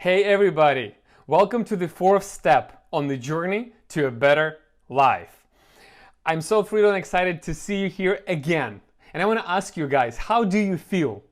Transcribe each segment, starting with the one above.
Hey everybody, welcome to the fourth step on the journey to a better life. I'm so thrilled and excited to see you here again. And I want to ask you guys, how do you feel?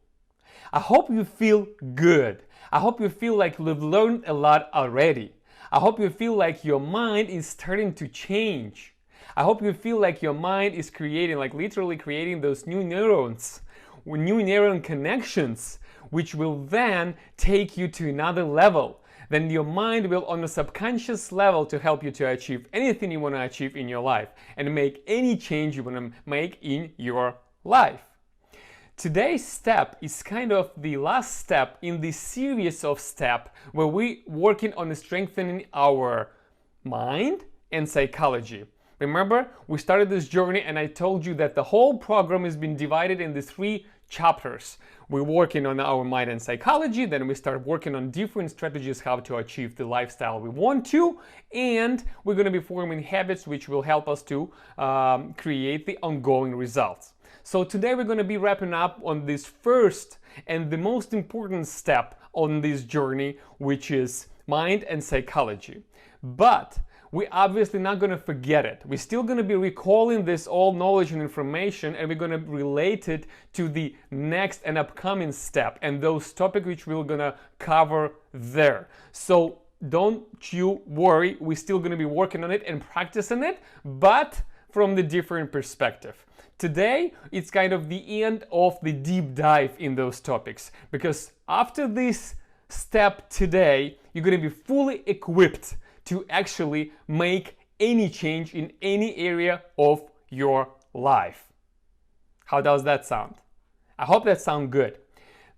I hope you feel good. I hope you feel like you've learned a lot already. I hope you feel like your mind is starting to change. I hope you feel like your mind is creating, like literally creating those new neurons, new neuron connections, which will then take you to another level. Then your mind will, on a subconscious level, to help you to achieve anything you want to achieve in your life and make any change you want to make in your life. Today's step is kind of the last step in the series of steps where we're working on strengthening our mind and psychology. Remember, we started this journey and I told you that the whole program has been divided into 3 chapters. We're working on our mind and psychology, then we start working on different strategies how to achieve the lifestyle we want to, and we're going to be forming habits which will help us to create the ongoing results. So today we're going to be wrapping up on this first and the most important step on this journey, which is mind and psychology. But we're obviously not going to forget it. We're still going to be recalling this old knowledge and information, and we're going to relate it to the next and upcoming step and those topics which we're going to cover there. So don't you worry, we're still going to be working on it and practicing it, but from the different perspective. Today, it's kind of the end of the deep dive in those topics, because after this step today, you're going to be fully equipped to actually make any change in any area of your life. How does that sound? I hope that sounds good.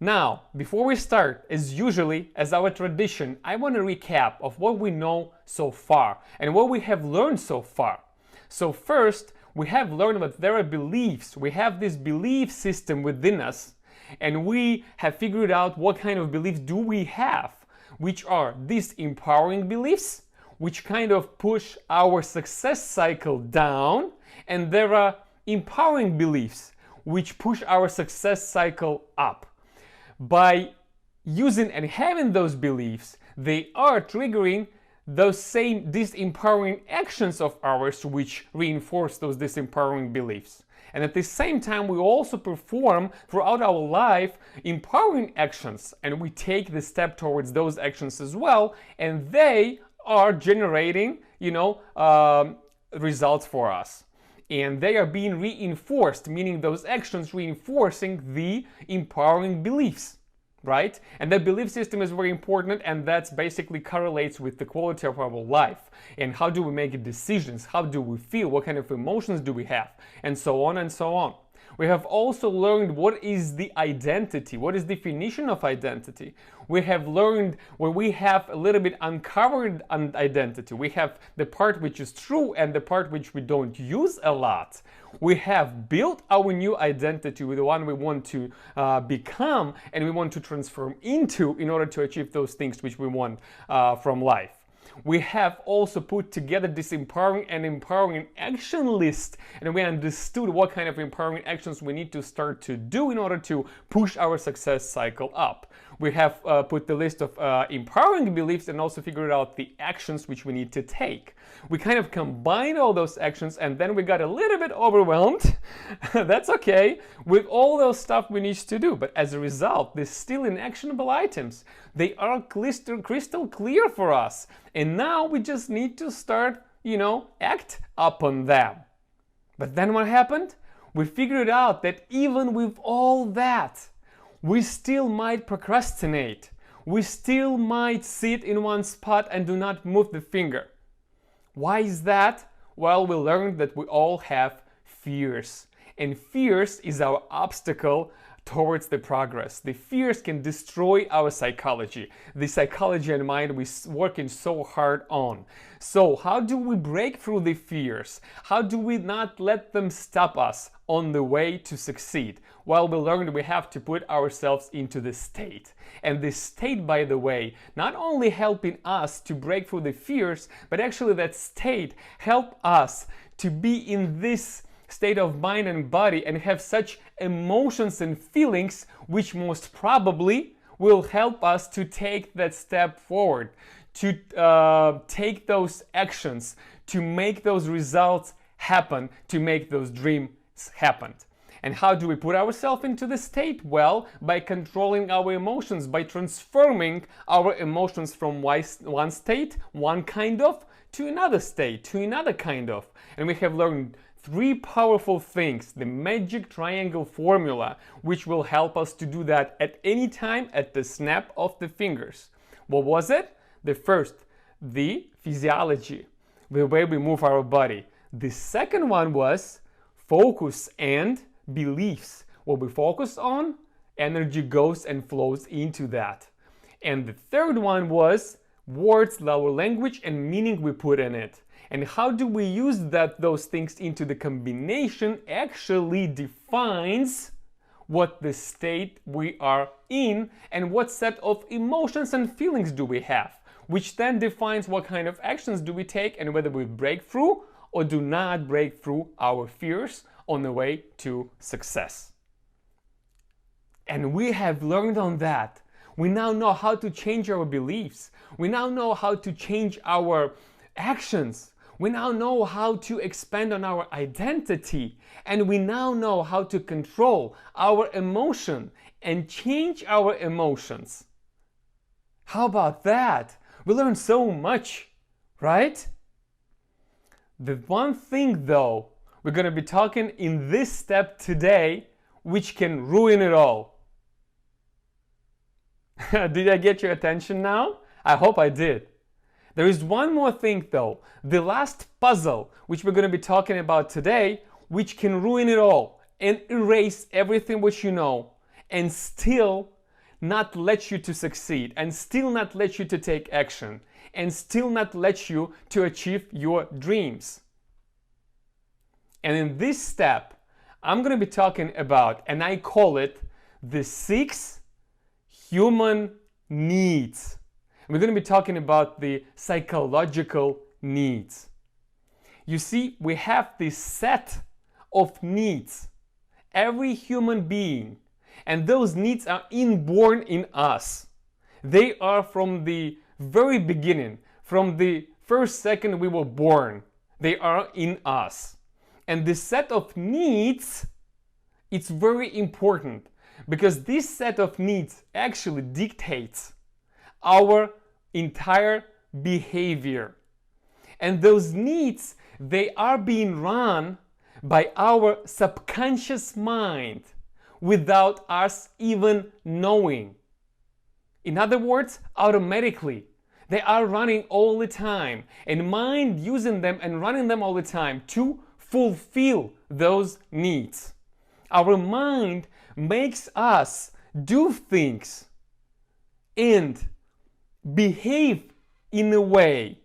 Now, before we start, as usually, as our tradition, I want to recap of what we know so far and what we have learned so far. So first, we have learned that there are beliefs. We have this belief system within us, and we have figured out what kind of beliefs do we have, which are these empowering beliefs, which kind of push our success cycle down, and there are empowering beliefs which push our success cycle up. By using and having those beliefs, they are triggering those same disempowering actions of ours which reinforce those disempowering beliefs. And at the same time, we also perform throughout our life empowering actions, and we take the step towards those actions as well, and they are generating, results for us. And they are being reinforced, meaning those actions reinforcing the empowering beliefs, right? And that belief system is very important, and that basically correlates with the quality of our life. And how do we make decisions? How do we feel? What kind of emotions do we have? And so on and so on. We have also learned what is the identity, what is the definition of identity. We have learned where we have a little bit uncovered identity. We have the part which is true and the part which we don't use a lot. We have built our new identity with the one we want to become and we want to transform into in order to achieve those things which we want from life. We have also put together this empowering and empowering action list, and we understood what kind of empowering actions we need to start to do in order to push our success cycle up. We have put the list of empowering beliefs and also figured out the actions which we need to take. We kind of combined all those actions, and then we got a little bit overwhelmed. That's okay, with all those stuff we need to do. But as a result, they're still inactionable items. They are crystal clear for us. And now we just need to start, act upon them. But then what happened? We figured out that even with all that, we still might procrastinate. We still might sit in one spot and do not move the finger. Why is that? Well, we learned that we all have fears. And fears is our obstacle towards the progress. The fears can destroy our psychology, the psychology and mind we're working so hard on. So how do we break through the fears? How do we not let them stop us on the way to succeed? Well, we learned we have to put ourselves into the state. And this state, by the way, not only helping us to break through the fears, but actually that state help us to be in this state of mind and body and have such emotions and feelings which most probably will help us to take that step forward, to take those actions, to make those results happen, to make those dreams happen. And how do we put ourselves into the state? Well, by controlling our emotions, by transforming our emotions from one state, one kind of, to another state, to another kind of. And we have learned 3 powerful things, the magic triangle formula, which will help us to do that at any time, at the snap of the fingers. What was it? The first, the physiology, the way we move our body. The second one was focus and beliefs. What we focus on, energy goes and flows into that. And the third one was words, our language, and meaning we put in it. And how do we use those things into the combination actually defines what the state we are in and what set of emotions and feelings do we have, which then defines what kind of actions do we take and whether we break through or do not break through our fears on the way to success. And we have learned on that. We now know how to change our beliefs. We now know how to change our actions. We now know how to expand on our identity. And we now know how to control our emotion and change our emotions. How about that? We learned so much, right? The one thing though, we're going to be talking in this step today, which can ruin it all. Did I get your attention now? I hope I did. There is one more thing though, the last puzzle, which we're going to be talking about today, which can ruin it all and erase everything what you know and still not let you to succeed and still not let you to take action and still not let you to achieve your dreams. And in this step, I'm going to be talking about, and I call it, the 6 human needs. We're going to be talking about the psychological needs. You see, we have this set of needs, every human being, and those needs are inborn in us. They are from the very beginning, from the first second we were born. They are in us. And this set of needs, it's very important because this set of needs actually dictates our entire behavior. And those needs, they are being run by our subconscious mind without us even knowing. In other words, automatically. They are running all the time and mind using them and running them all the time to fulfill those needs. Our mind makes us do things and behave in a way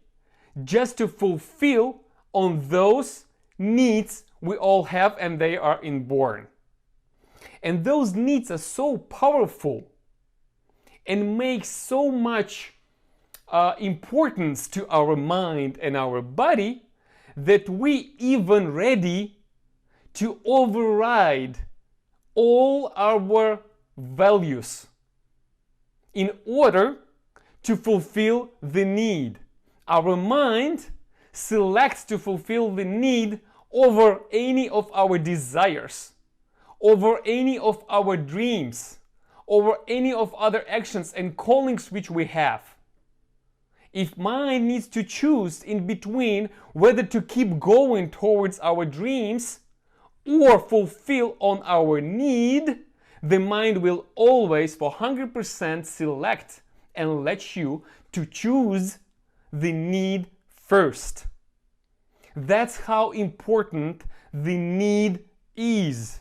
just to fulfill on those needs we all have, and they are inborn. And those needs are so powerful and make so much importance to our mind and our body that we even ready to override all our values in order to fulfill the need. Our mind selects to fulfill the need over any of our desires, over any of our dreams, over any of other actions and callings which we have. If mind needs to choose in between whether to keep going towards our dreams or fulfill on our need, the mind will always for 100% select and let you to choose the need first. That's how important the need is.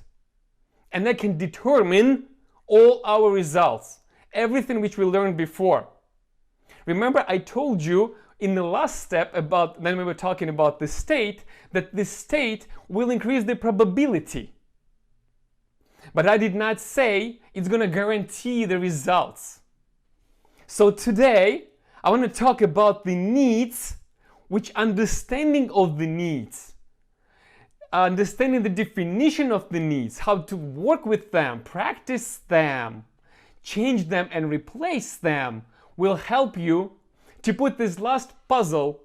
And that can determine all our results, everything which we learned before. Remember, I told you in the last step about, when we were talking about the state, that the state will increase the probability. But I did not say it's going to guarantee the results. So today, I want to talk about the needs, which understanding of the needs, understanding the definition of the needs, how to work with them, practice them, change them and replace them will help you to put this last puzzle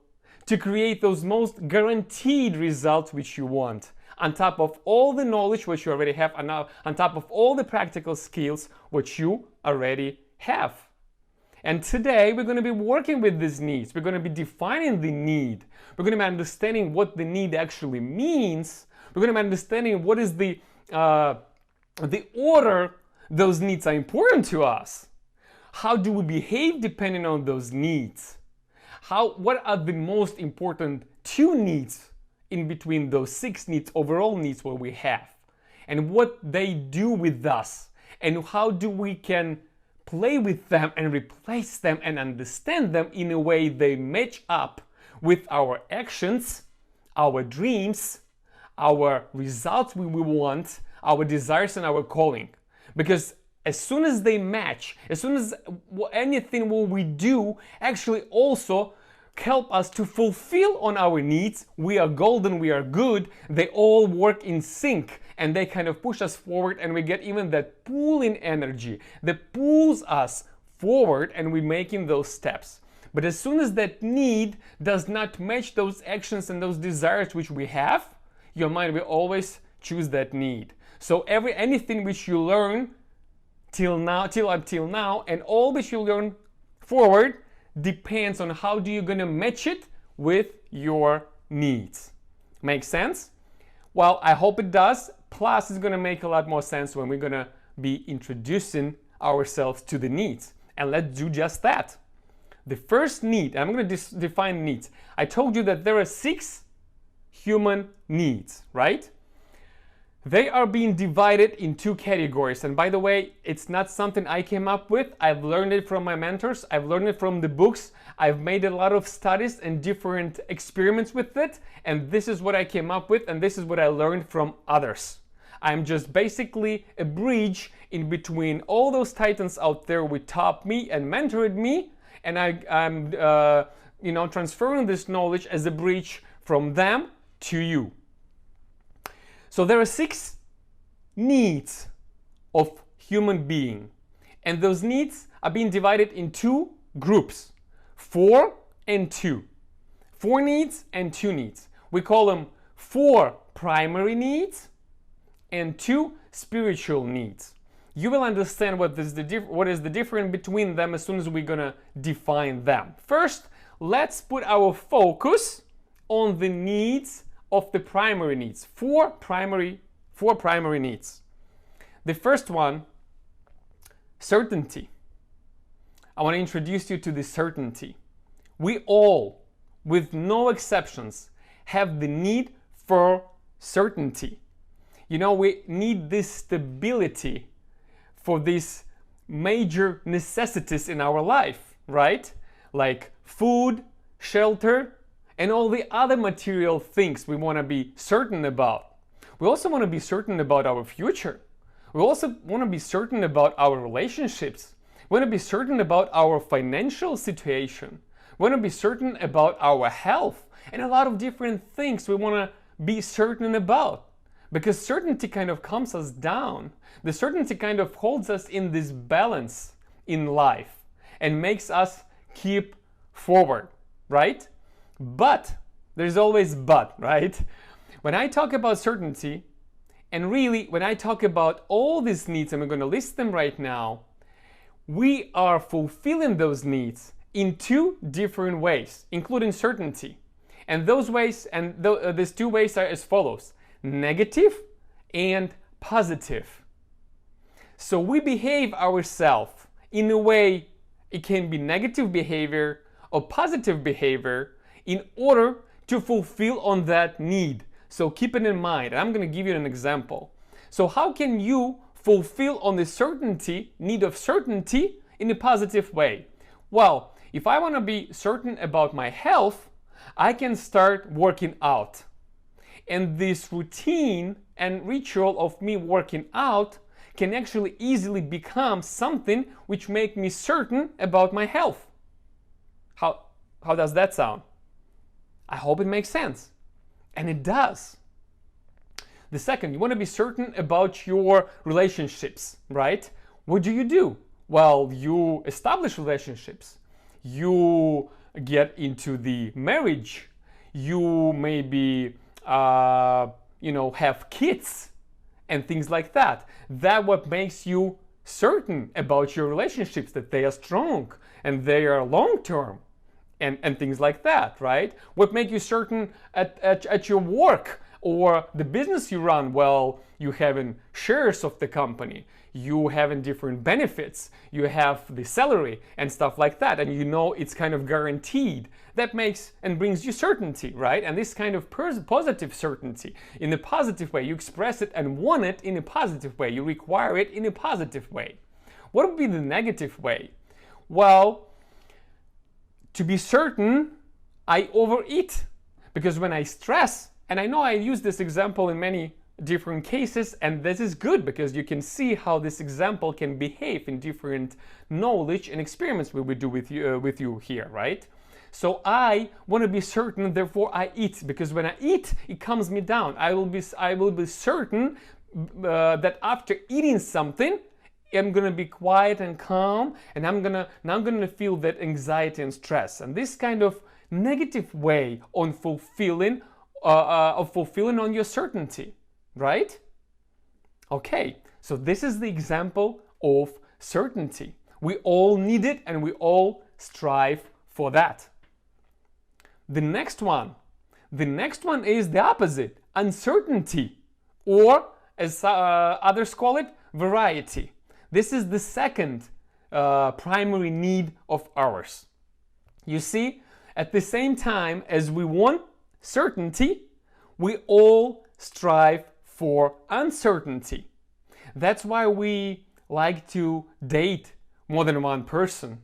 to create those most guaranteed results which you want, on top of all the knowledge which you already have, and now on top of all the practical skills which you already have. And today we're going to be working with these needs. We're going to be defining the need. We're going to be understanding what the need actually means. We're going to be understanding what is the order those needs are important to us. How do we behave depending on those needs? What are the most important 2 needs in between those 6 needs, overall needs what we have? And what they do with us? And how do we can play with them and replace them and understand them in a way they match up with our actions, our dreams, our results we want, our desires and our calling. Because as soon as they match, as soon as anything what we do actually also help us to fulfill on our needs, we are golden, we are good, they all work in sync and they kind of push us forward, and we get even that pulling energy that pulls us forward and we're making those steps. But as soon as that need does not match those actions and those desires which we have, your mind will always choose that need. So anything which you learn till until now and all which you learn forward depends on how do you gonna match it with your needs. Make sense? Well, I hope it does. Plus, it's gonna make a lot more sense when we're gonna be introducing ourselves to the needs. And let's do just that. The first need, and I'm gonna define needs. I told you that there are 6 human needs, right? They are being divided in 2 categories. And by the way, it's not something I came up with. I've learned it from my mentors. I've learned it from the books. I've made a lot of studies and different experiments with it. And this is what I came up with. And this is what I learned from others. I'm just basically a bridge in between all those titans out there who taught me and mentored me. And I'm transferring this knowledge as a bridge from them to you. So there are 6 needs of human being, and those needs are being divided in 2 groups, 4 and 2. 4 needs and 2 needs. We call them 4 primary needs and 2 spiritual needs. You will understand what is the difference between them as soon as we're gonna define them. First, let's put our focus on the needs of the primary needs. 4 primary needs. The first one, certainty. I want to introduce you to the certainty. We all, with no exceptions, have the need for certainty. We need this stability for these major necessities in our life, right? Like food, shelter, and all the other material things we want to be certain about. We also want to be certain about our future. We also want to be certain about our relationships. We want to be certain about our financial situation. We want to be certain about our health and a lot of different things we want to be certain about. Because certainty kind of calms us down. The certainty kind of holds us in this balance in life and makes us keep forward, right? But there's always but, right? When I talk about certainty, and really when I talk about all these needs, and we're going to list them right now, we are fulfilling those needs in 2 different ways, including certainty. And those ways, and these 2 ways are as follows: negative and positive. So we behave ourselves in a way, it can be negative behavior or positive behavior, in order to fulfill on that need. So keep it in mind. I'm going to give you an example. So how can you fulfill on the need of certainty in a positive way? Well, if I want to be certain about my health, I can start working out. And this routine and ritual of me working out can actually easily become something which make me certain about my health. How does that sound? I hope it makes sense. And it does. The second, you want to be certain about your relationships, right? What do? Well, you establish relationships, you get into the marriage, you maybe have kids and things like that. That what makes you certain about your relationships, that they are strong and they are long-term, and things like that, right? What makes you certain at your work or the business you run? Well, you having shares of the company, you having different benefits, you have the salary and stuff like that, and you know it's kind of guaranteed. That makes and brings you certainty, right? And this kind of positive certainty, in a positive way, you express it and want it in a positive way, you require it in a positive way. What would be the negative way? Well, to be certain, I overeat, because when I stress, and I know I use this example in many different cases, and this is good because you can see how this example can behave in different knowledge and experiments we would do with you here, right? So I want to be certain, therefore I eat, because when I eat, it calms me down. I will be certain that after eating something, I'm gonna be quiet and calm, and I'm gonna feel that anxiety and stress. And this kind of negative way on fulfilling on your certainty, right? Okay, so this is the example of certainty. We all need it, and we all strive for that. The next one is the opposite, uncertainty, or as others call it, variety. This is the second primary need of ours. You see, at the same time as we want certainty, we all strive for uncertainty. That's why we like to date more than one person.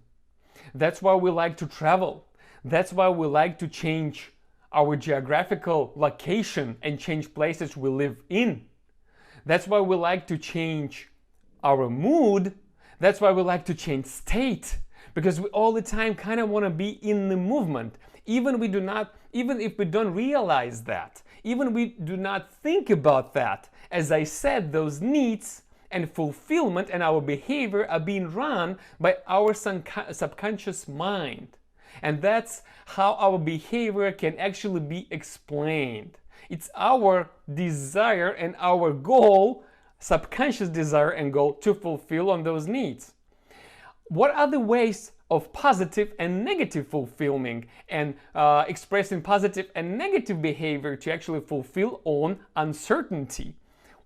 That's why we like to travel. That's why we like to change our geographical location and change places we live in. That's why we like to change our mood. That's why we like to change state, because we all the time kind of want to be in the movement, even if we don't realize that, even we do not think about that. As I said, those needs and fulfillment and our behavior are being run by our subconscious mind, and that's how our behavior can actually be explained. It's our desire and our goal, subconscious desire and goal, to fulfill on those needs. What are the ways of positive and negative fulfilling and expressing positive and negative behavior to actually fulfill on uncertainty?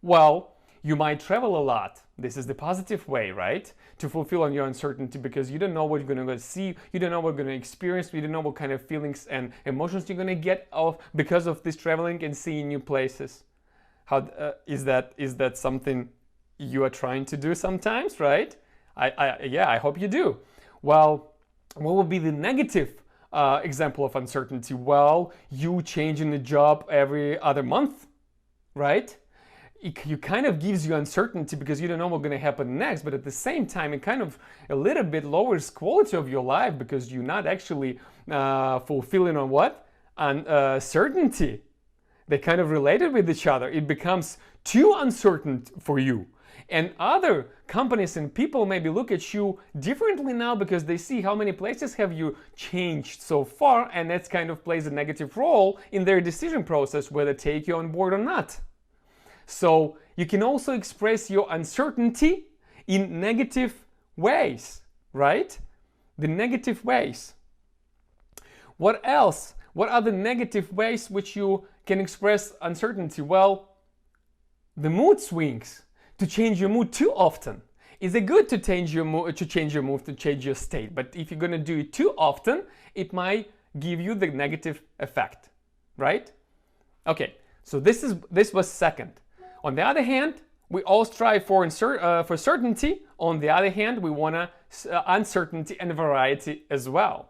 Well, you might travel a lot. This is the positive way, right? To fulfill on your uncertainty, because you don't know what you're going to see, you don't know what you're going to experience, you don't know what kind of feelings and emotions you're going to get because of this traveling and seeing new places. How is that something you are trying to do sometimes, right? I hope you do. Well, what would be the negative example of uncertainty? Well, you changing the job every other month, right? It kind of gives you uncertainty because you don't know what's going to happen next, but at the same time, it kind of a little bit lowers quality of your life because you're not actually fulfilling on what? On certainty. They kind of related with each other. It becomes too uncertain for you. And other companies and people maybe look at you differently now because they see how many places have you changed so far, and that kind of plays a negative role in their decision process whether to take you on board or not. So you can also express your uncertainty in negative ways, right? The negative ways. What else? What are the negative ways which you can express uncertainty? Well, the mood swings. To change your mood too often. Is it good to change your mood, to change your state? But if you're going to do it too often, it might give you the negative effect, right? Okay, so this was second. On the other hand, we all strive for certainty. On the other hand, we want uncertainty and variety as well.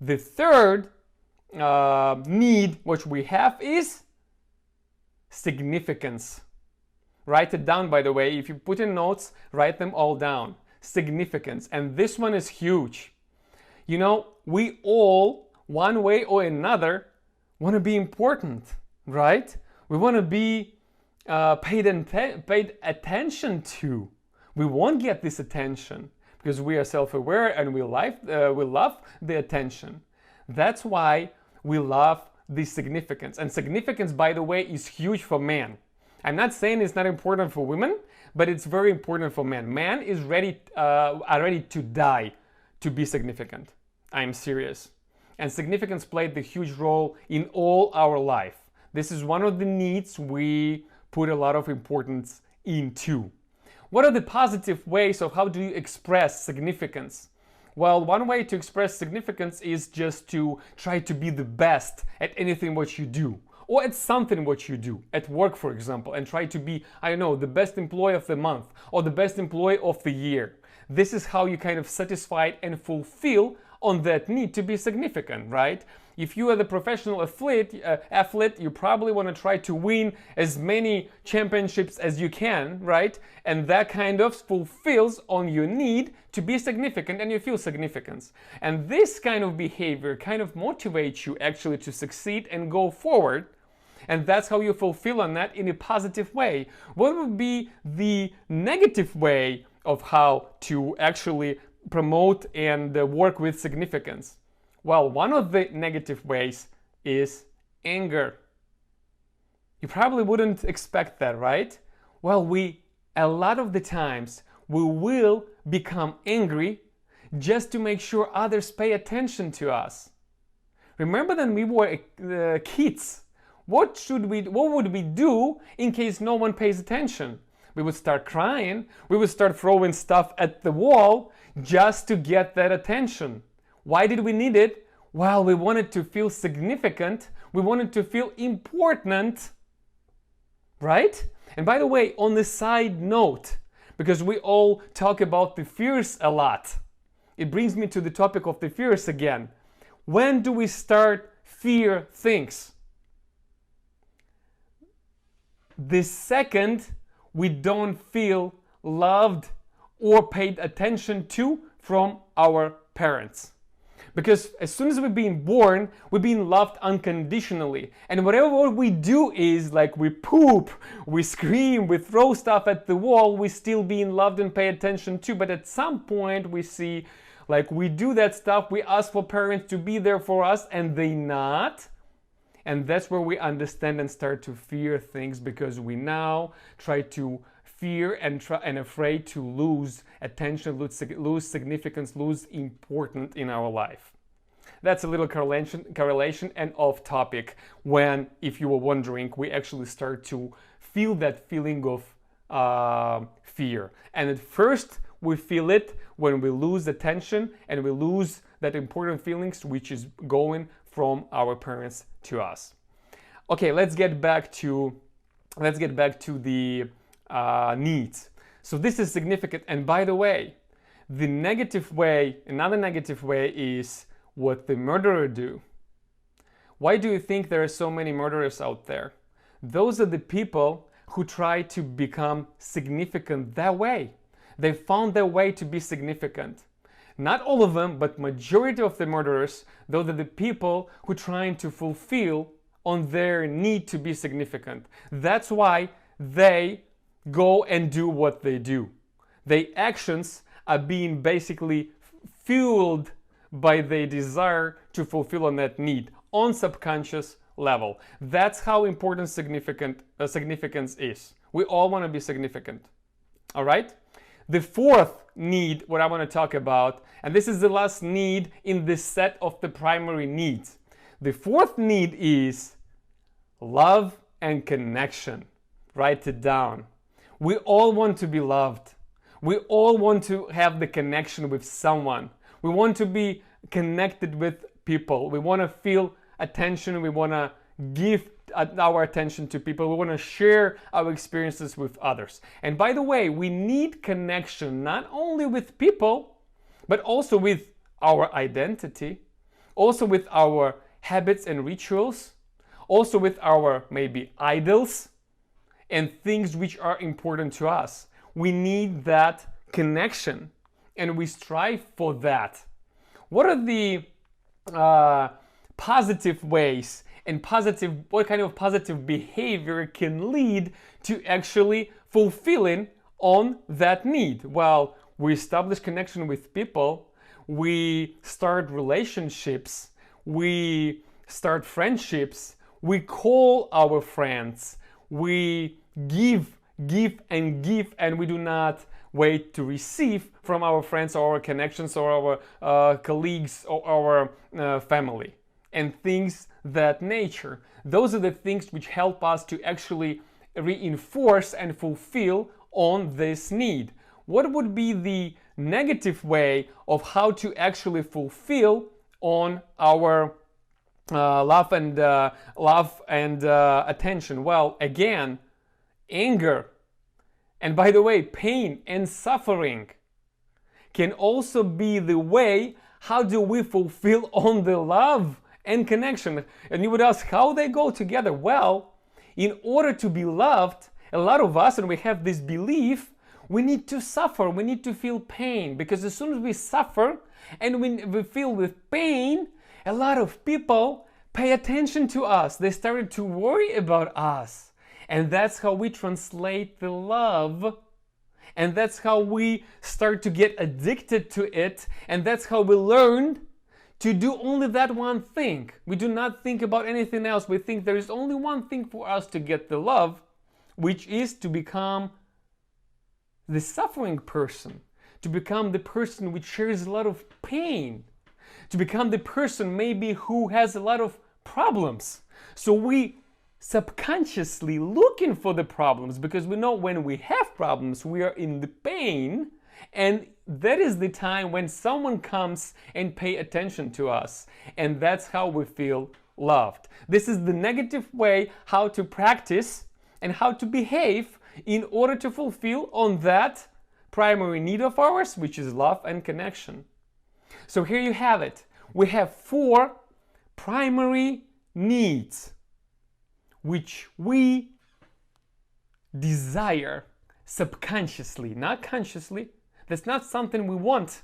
The third need which we have is significance. Write it down, by the way. If you put in notes, write them all down. Significance. And this one is huge. You know, we all, one way or another, want to be important, right? We want to be paid attention to. We won't get this attention because we are self-aware and we love the attention. That's why we love the significance. And significance, by the way, is huge for men. I'm not saying it's not important for women, but it's very important for men. Man is ready to die to be significant. I'm serious. And significance played the huge role in all our life. This is one of the needs we put a lot of importance into. What are the positive ways of how do you express significance? Well, one way to express significance is just to try to be the best at anything what you do, or at something what you do, at work, for example, and try to be, I don't know, the best employee of the month or the best employee of the year. This is how you kind of satisfy and fulfill on that need to be significant, right? If you are the professional athlete, you probably want to try to win as many championships as you can, right? And that kind of fulfills on your need to be significant, and you feel significance. And this kind of behavior kind of motivates you actually to succeed and go forward. And that's how you fulfill on that in a positive way. What would be the negative way of how to actually promote and work with significance? Well, one of the negative ways is anger. You probably wouldn't expect that, right? Well, a lot of the times, we will become angry just to make sure others pay attention to us. Remember when we were kids? What would we do in case no one pays attention? We would start crying, we would start throwing stuff at the wall just to get that attention. Why did we need it? Well, we wanted to feel significant, we wanted to feel important, right? And by the way, on the side note, because we all talk about the fears a lot, it brings me to the topic of the fears again. When do we start fear things? The second we don't feel loved or paid attention to from our parents. Because as soon as we're being born, we're being loved unconditionally. And whatever we do is like we poop, we scream, we throw stuff at the wall, we're still being loved and paid attention to. But at some point we see like we do that stuff, we ask for parents to be there for us and they not. And that's where we understand and start to fear things, because we now try to fear and afraid to lose attention, lose significance, lose importance in our life. That's a little correlation and off topic when, if you were wondering, we actually start to feel that feeling of fear. And at first we feel it when we lose attention and we lose that important feelings which is going from our parents to us. Okay, let's get back to the needs. So this is significant. And by the way, another negative way is what the murderer do. Why do you think there are so many murderers out there? Those are the people who try to become significant that way. They found their way to be significant. Not all of them, but majority of the murderers, those are the people who are trying to fulfill on their need to be significant. That's why they go and do what they do. Their actions are being basically fueled by their desire to fulfill on that need on subconscious level. That's how important significance is. We all want to be significant. All right? The fourth need, what I want to talk about, and this is the last need in this set of the primary needs. The fourth need is love and connection. Write it down. We all want to be loved. We all want to have the connection with someone. We want to be connected with people. We want to feel attention. We want to give our attention to people. We want to share our experiences with others. And by the way, we need connection not only with people, but also with our identity, also with our habits and rituals, also with our maybe idols and things which are important to us. We need that connection and we strive for that. What are the positive ways and what kind of positive behavior can lead to actually fulfilling on that need? Well, we establish connection with people, we start relationships, we start friendships, we call our friends, we give, and we do not wait to receive from our friends or our connections or our colleagues or our family, and things that nature. Those are the things which help us to actually reinforce and fulfill on this need. What would be the negative way of how to actually fulfill on our love and attention? Well, again, anger, and by the way, pain and suffering can also be the way how do we fulfill on the love and connection. And you would ask how they go together. Well, in order to be loved, a lot of us, and we have this belief, we need to suffer, we need to feel pain, because as soon as we suffer and we feel with pain, a lot of people pay attention to us. They started to worry about us. And that's how we translate the love. And that's how we start to get addicted to it. And that's how we learned to do only that one thing. We do not think about anything else. We think there is only one thing for us to get the love, which is to become the suffering person, to become the person which shares a lot of pain, to become the person maybe who has a lot of problems. So we subconsciously looking for the problems, because we know when we have problems, we are in the pain, and that is the time when someone comes and pay attention to us, and that's how we feel loved. This is the negative way how to practice and how to behave in order to fulfill on that primary need of ours, which is love and connection. So here you have it. We have 4 primary needs which we desire subconsciously, not consciously. That's not something we want.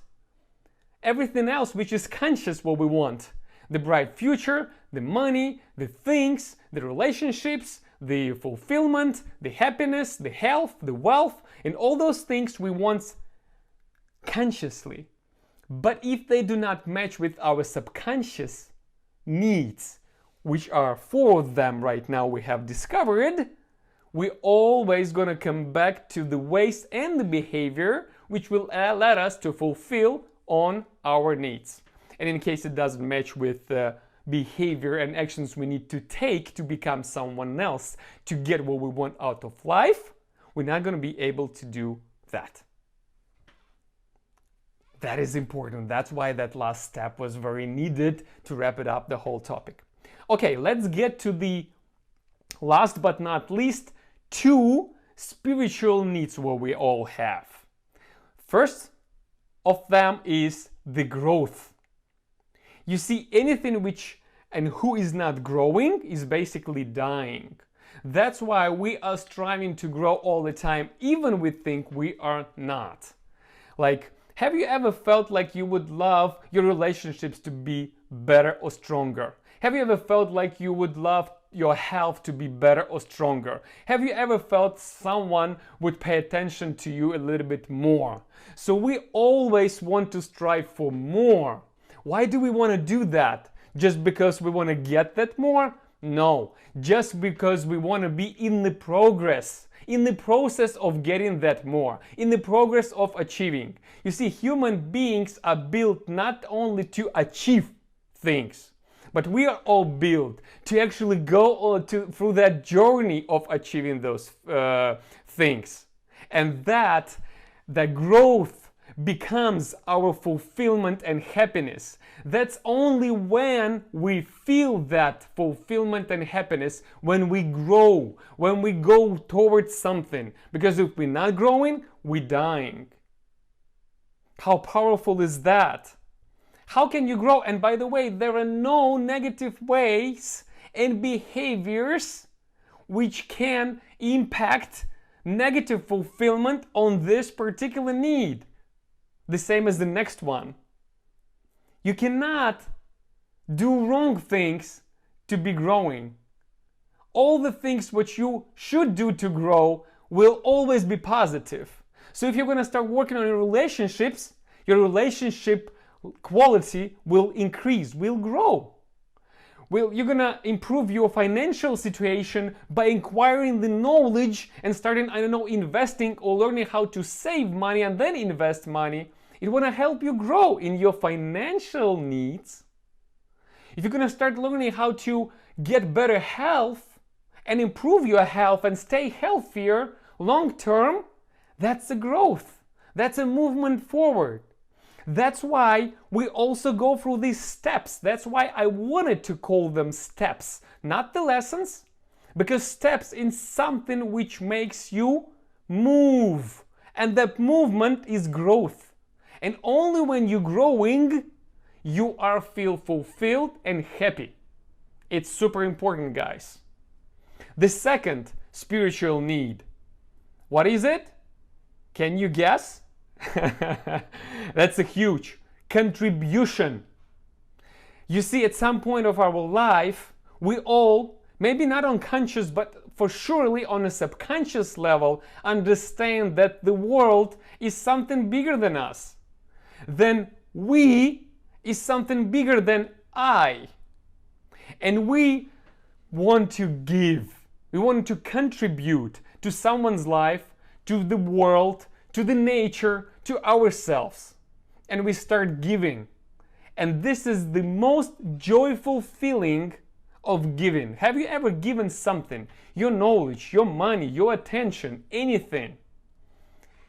Everything else which is conscious, what we want. The bright future, the money, the things, the relationships, the fulfillment, the happiness, the health, the wealth, and all those things we want consciously. But if they do not match with our subconscious needs, which are 4 of them right now we have discovered, we're always going to come back to the ways and the behavior which will let us to fulfill on our needs. And in case it doesn't match with the behavior and actions we need to take to become someone else to get what we want out of life, we're not going to be able to do that. That is important. That's why that last step was very needed to wrap it up, the whole topic. Okay, let's get to the last but not least 2 spiritual needs what we all have. First of them is the growth. You see, anything which and who is not growing is basically dying. That's why we are striving to grow all the time, even we think we are not. Like, have you ever felt like you would love your relationships to be better or stronger? Have you ever felt like you would love your health to be better or stronger? Have you ever felt someone would pay attention to you a little bit more? So we always want to strive for more. Why do we want to do that? Just because we want to get that more? No, just because we want to be in the progress, in the process of getting that more, in the progress of achieving. You see, human beings are built not only to achieve things, but we are all built to actually go through that journey of achieving those things. And that the growth becomes our fulfillment and happiness. That's only when we feel that fulfillment and happiness, when we grow, when we go towards something. Because if we're not growing, we're dying. How powerful is that? How can you grow? And by the way, there are no negative ways and behaviors which can impact negative fulfillment on this particular need. The same as the next one. You cannot do wrong things to be growing. All the things which you should do to grow will always be positive. So if you're going to start working on your relationships, your relationship quality will increase, will grow. Well, you're gonna improve your financial situation by acquiring the knowledge and starting, investing or learning how to save money and then invest money. It wanna help you grow in your financial needs. If you're gonna start learning how to get better health and improve your health and stay healthier long term, that's a growth. That's a movement forward. That's why we also go through these steps. That's why I wanted to call them steps, not the lessons, because steps is something which makes you move. And that movement is growth. And only when you're growing, you are feel fulfilled and happy. It's super important, guys. The second spiritual need. What is it? Can you guess? That's a huge contribution. You see, at some point of our life, we all, maybe not unconscious, but for surely on a subconscious level, understand that the world is something bigger than us. Then we is something bigger than I. And we want to give. We want to contribute to someone's life, to the world, to the nature, to ourselves. And we start giving. And this is the most joyful feeling of giving. Have you ever given something, your knowledge, your money, your attention, anything?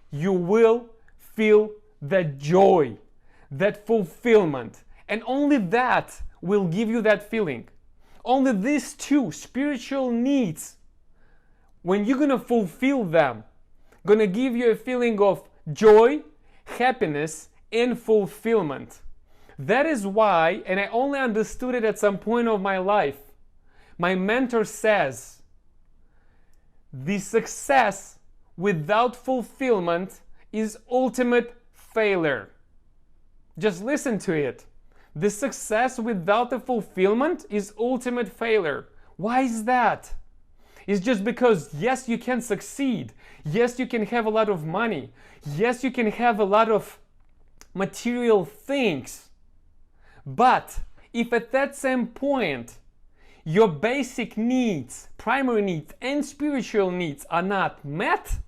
You will feel that joy, that fulfillment. And only that will give you that feeling. Only these two spiritual needs, when you're going to fulfill them, going to give you a feeling of joy, happiness, and fulfillment. That is why, and I only understood it at some point of my life, my mentor says, the success without fulfillment is ultimate failure. Just listen to it. The success without the fulfillment is ultimate failure. Why is that? It's just because, yes, you can succeed. Yes, you can have a lot of money. Yes, you can have a lot of material things. But if at that same point, your basic needs, primary needs, and spiritual needs are not met,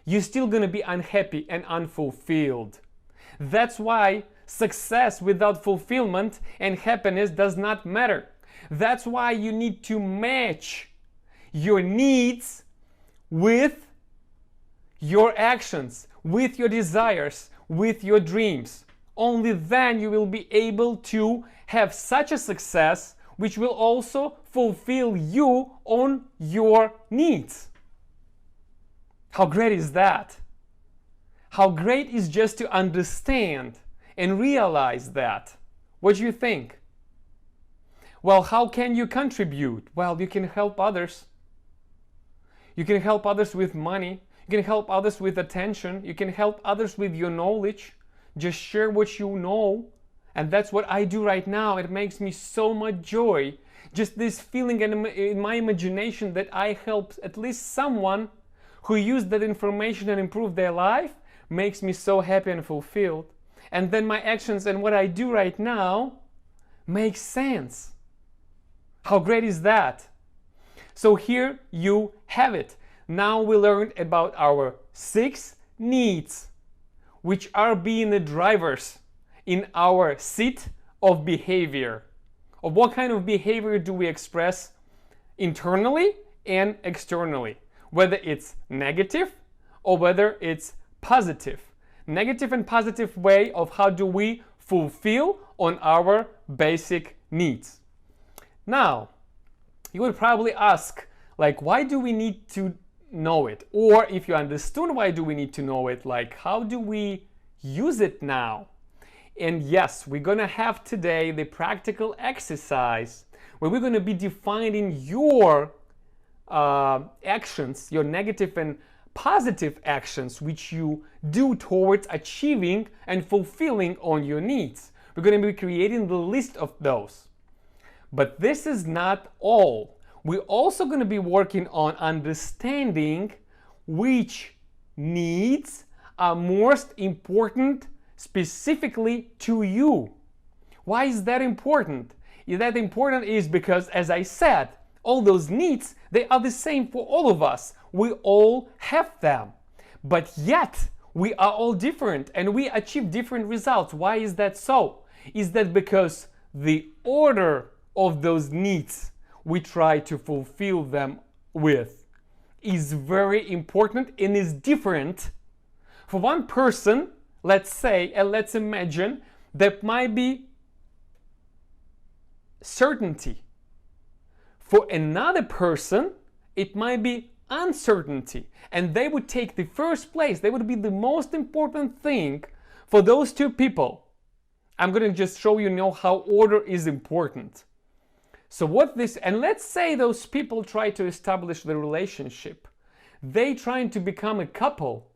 you're still going to be unhappy and unfulfilled. That's why success without fulfillment and happiness does not matter. That's why you need to match your needs with your actions, with your desires, with your dreams. Only then you will be able to have such a success which will also fulfill you on your needs. How great is that? How great is just to understand and realize that. What do you think? Well, how can you contribute? Well, you can help others. You can help others with money. You can help others with attention. You can help others with your knowledge. Just share what you know. And that's what I do right now. It makes me so much joy. Just this feeling in my imagination that I help at least someone who used that information and improved their life makes me so happy and fulfilled. And then my actions and what I do right now makes sense. How great is that? So here you have it. Now we learned about our 6 needs, which are being the drivers in our seat of behavior. Of what kind of behavior do we express internally and externally? Whether it's negative or whether it's positive. Negative and positive way of how do we fulfill on our basic needs. Now, you would probably ask, like, why do we need to know it? Or if you understood why do we need to know it, like, how do we use it now? And yes, we're gonna have today the practical exercise where we're gonna be defining your actions, your negative and positive actions which you do towards achieving and fulfilling on your needs. We're going to be creating the list of those. But this is not all. We're also going to be working on understanding which needs are most important specifically to you. Why is that important? That important is because, as I said, all those needs, they are the same for all of us. We all have them. But yet, we are all different and we achieve different results. Why is that so? Is that because the order of those needs we try to fulfill them with is very important and is different. For one person, let's say, and let's imagine, that might be certainty. For another person, it might be uncertainty. And they would take the first place. They would be the most important thing for those two people. I'm going to just show you how order is important. So and let's say those people try to establish the relationship. They trying to become a couple.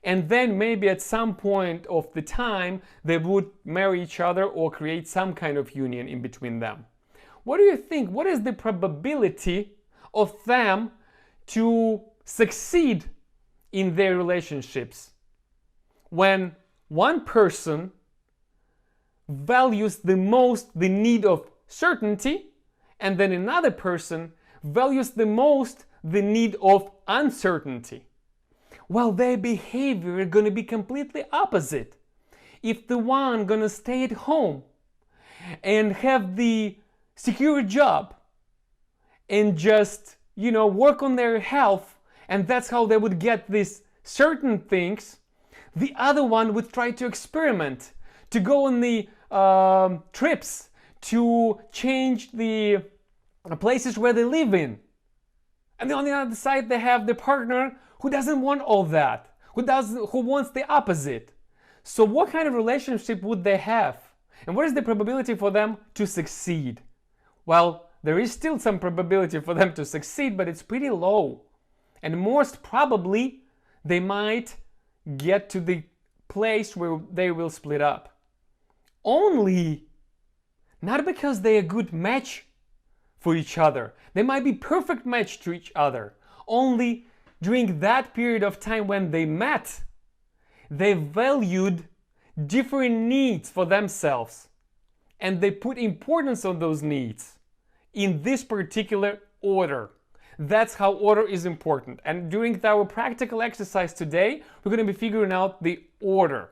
And then maybe at some point of the time, they would marry each other or create some kind of union in between them. What do you think? What is the probability of them to succeed in their relationships when one person values the most the need of certainty and then another person values the most the need of uncertainty? Well, their behavior is going to be completely opposite. If the one going to stay at home and have the secure job and just, work on their health, and that's how they would get these certain things, the other one would try to experiment, to go on the trips, to change the places where they live in. And then on the other side, they have the partner who doesn't want all that, who wants the opposite. So what kind of relationship would they have? And what is the probability for them to succeed? Well, there is still some probability for them to succeed, but it's pretty low. And most probably, they might get to the place where they will split up. Only, not because they're a good match for each other. They might be perfect match to each other. Only during that period of time when they met, they valued different needs for themselves. And they put importance on those needs in this particular order. That's how order is important. And during our practical exercise today, we're going to be figuring out the order.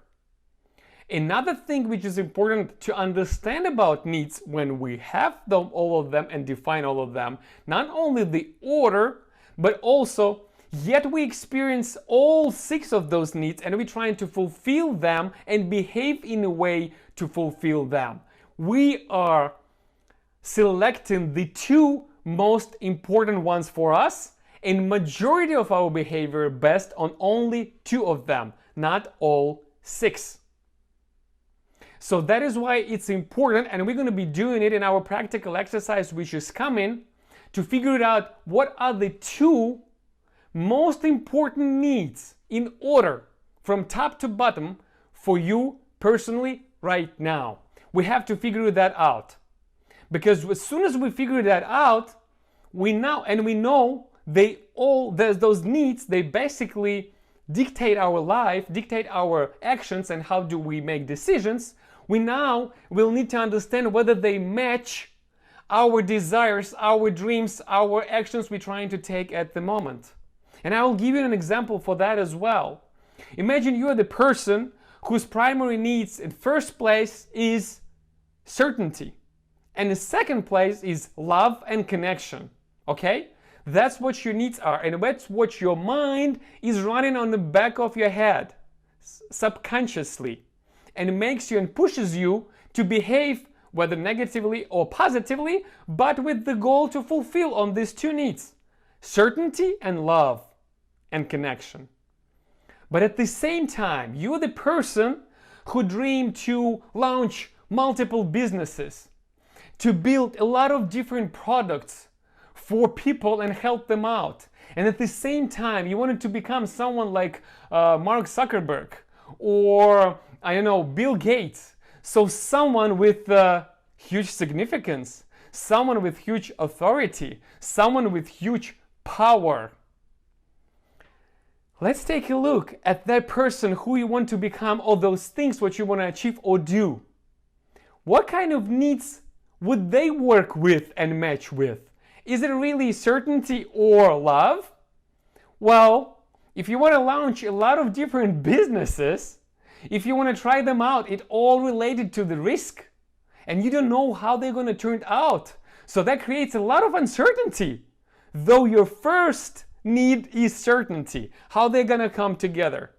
Another thing which is important to understand about needs when we have all of them and define all of them, not only the order, but also yet we experience all 6 of those needs and we're trying to fulfill them and behave in a way to fulfill them. We are selecting the 2 most important ones for us, and majority of our behavior based on only 2 of them, not all 6. So that is why it's important, and we're going to be doing it in our practical exercise which is coming, to figure it out what are the 2 most important needs in order from top to bottom for you personally right now. We have to figure that out. Because as soon as we figure that out, we know those needs, they basically dictate our life, dictate our actions and how do we make decisions. We now will need to understand whether they match our desires, our dreams, our actions we're trying to take at the moment. And I will give you an example for that as well. Imagine you are the person whose primary needs in first place is certainty. And the second place is love and connection. Okay? That's what your needs are. And that's what your mind is running on the back of your head subconsciously. And it makes you and pushes you to behave, whether negatively or positively, but with the goal to fulfill on these 2 needs. Certainty and love and connection. But at the same time, you're the person who dreamed to launch multiple businesses, to build a lot of different products for people and help them out. And at the same time, you wanted to become someone like Mark Zuckerberg or, Bill Gates. So someone with huge significance, someone with huge authority, someone with huge power. Let's take a look at that person who you want to become, or those things what you want to achieve or do. What kind of needs would they work with and match with? Is it really certainty or love? Well, if you want to launch a lot of different businesses, if you want to try them out, it all related to the risk, and you don't know how they're going to turn out. So that creates a lot of uncertainty, though your first need is certainty, how they're going to come together.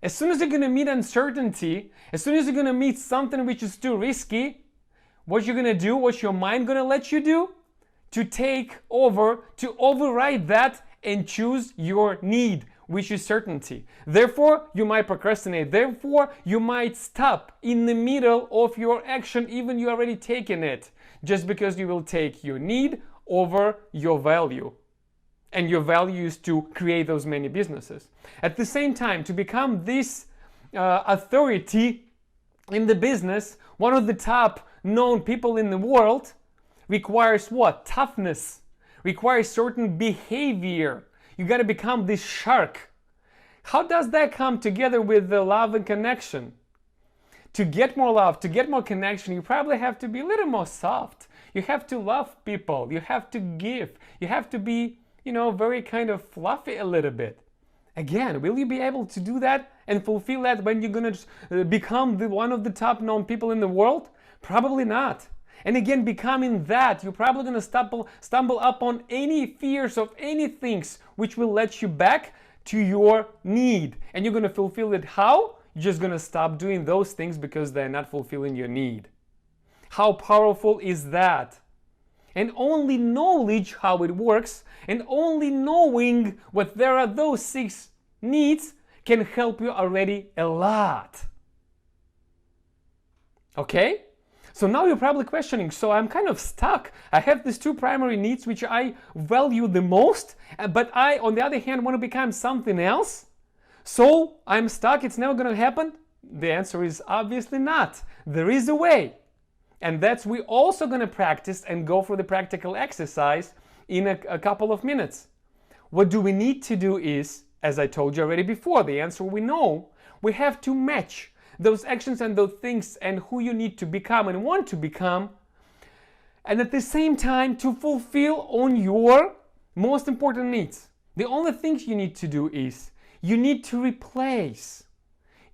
As soon as you're going to meet uncertainty, as soon as you're going to meet something which is too risky, what you're going to do, what's your mind going to let you do? To take over, to override that and choose your need, which is certainty. Therefore, you might procrastinate. Therefore, you might stop in the middle of your action, even you already taken it, just because you will take your need over your value. And your value is to create those many businesses. At the same time, to become this authority in the business, one of the top known people in the world, requires what? Toughness. Requires certain behavior. You got to become this shark. How does that come together with the love and connection? To get more love, to get more connection, you probably have to be a little more soft. You have to love people. You have to give. You have to be, very kind of fluffy a little bit. Again, will you be able to do that and fulfill that when you're going to become one of the top known people in the world? Probably not. And again, becoming that, you're probably going to stumble upon any fears of any things which will let you back to your need. And you're going to fulfill it how? You're just going to stop doing those things because they're not fulfilling your need. How powerful is that? And only knowledge how it works, and only knowing what there are those 6 needs can help you already a lot. Okay? So now you're probably questioning, so I'm kind of stuck. I have these 2 primary needs which I value the most, but I, on the other hand, want to become something else. So I'm stuck, it's never going to happen? The answer is obviously not. There is a way. And that's we're also going to practice and go through the practical exercise in a couple of minutes. What do we need to do is, as I told you already before, the answer we know, we have to match those actions and those things and who you need to become and want to become, and at the same time to fulfill on your most important needs. The only thing you need to do is you need to replace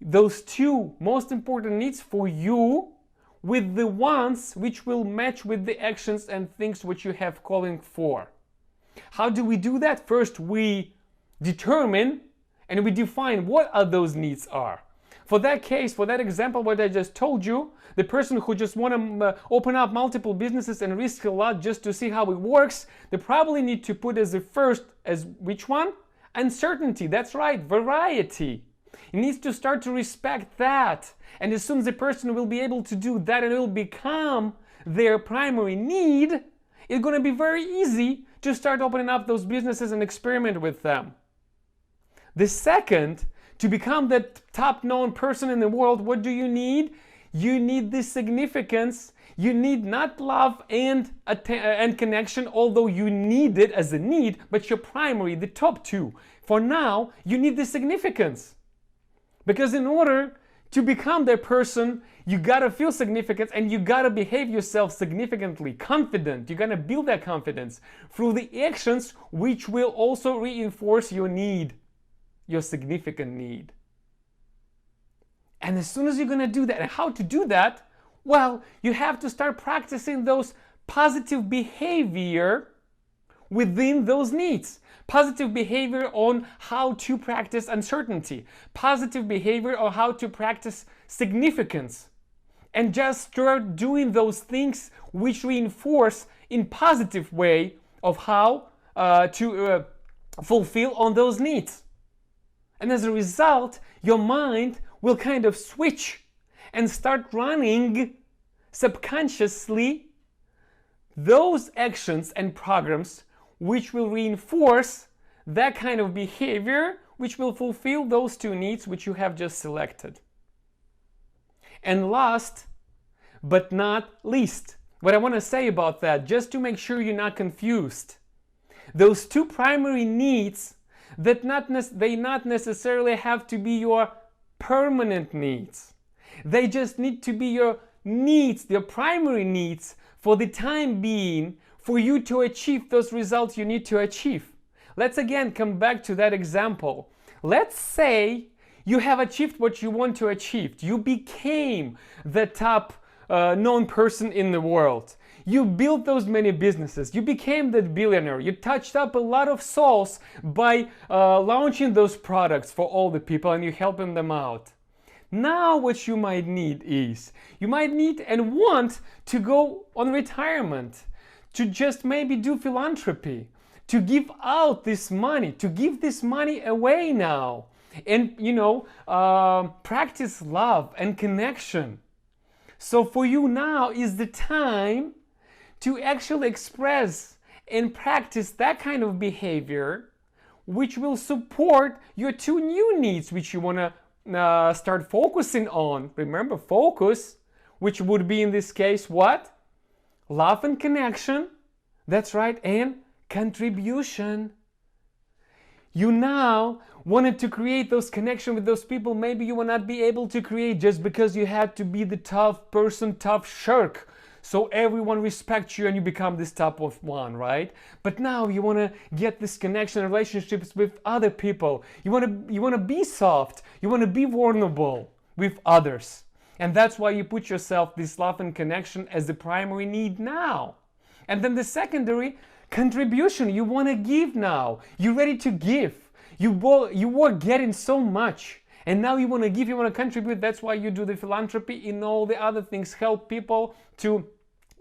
those 2 most important needs for you with the ones which will match with the actions and things which you have calling for. How do we do that? First, we determine and we define what are those needs are. For that case, for that example, what I just told you, the person who just want to open up multiple businesses and risk a lot just to see how it works, they probably need to put as the first, as which one? Uncertainty. That's right, variety. It needs to start to respect that. And as soon as the person will be able to do that and it will become their primary need, it's going to be very easy to start opening up those businesses and experiment with them. The second, to become that top known person in the world, what do you need? You need the significance. You need not love and connection, although you need it as a need, but your primary, the top 2. For now, you need the significance. Because in order to become that person, you gotta feel significance and you gotta behave yourself significantly, confident. You gotta build that confidence through the actions which will also reinforce your need, your significant need. And as soon as you're gonna do that, and how to do that? Well, you have to start practicing those positive behavior within those needs. Positive behavior on how to practice uncertainty. Positive behavior on how to practice significance. And just start doing those things which reinforce in positive way of how to fulfill on those needs. And as a result, your mind will kind of switch and start running subconsciously those actions and programs which will reinforce that kind of behavior, which will fulfill those 2 needs which you have just selected. And last but not least, what I want to say about that, just to make sure you're not confused, those 2 primary needs, they not necessarily have to be your permanent needs. They just need to be your needs, your primary needs for the time being, for you to achieve those results you need to achieve. Let's again come back to that example. Let's say you have achieved what you want to achieve. You became the top known person in the world. You built those many businesses. You became that billionaire. You touched up a lot of souls by launching those products for all the people, and you're helping them out. Now what you might need is, you might need and want to go on retirement, to just maybe do philanthropy, to give out this money, to give this money away now, and practice love and connection. So for you now is the time to actually express and practice that kind of behavior, which will support your two new needs, which you want to start focusing on. Remember, focus, which would be in this case what? Love and connection. That's right, and contribution. You now wanted to create those connections with those people maybe you will not be able to create just because you had to be the tough person, tough shirk, so everyone respects you and you become this type of one, right? But now you want to get this connection and relationships with other people. You want to be soft. You want to be vulnerable with others. And that's why you put yourself this love and connection as the primary need now. And then the secondary, contribution. You want to give now. You're ready to give. You were getting so much. And now you want to give, you want to contribute. That's why you do the philanthropy in all the other things. Help people to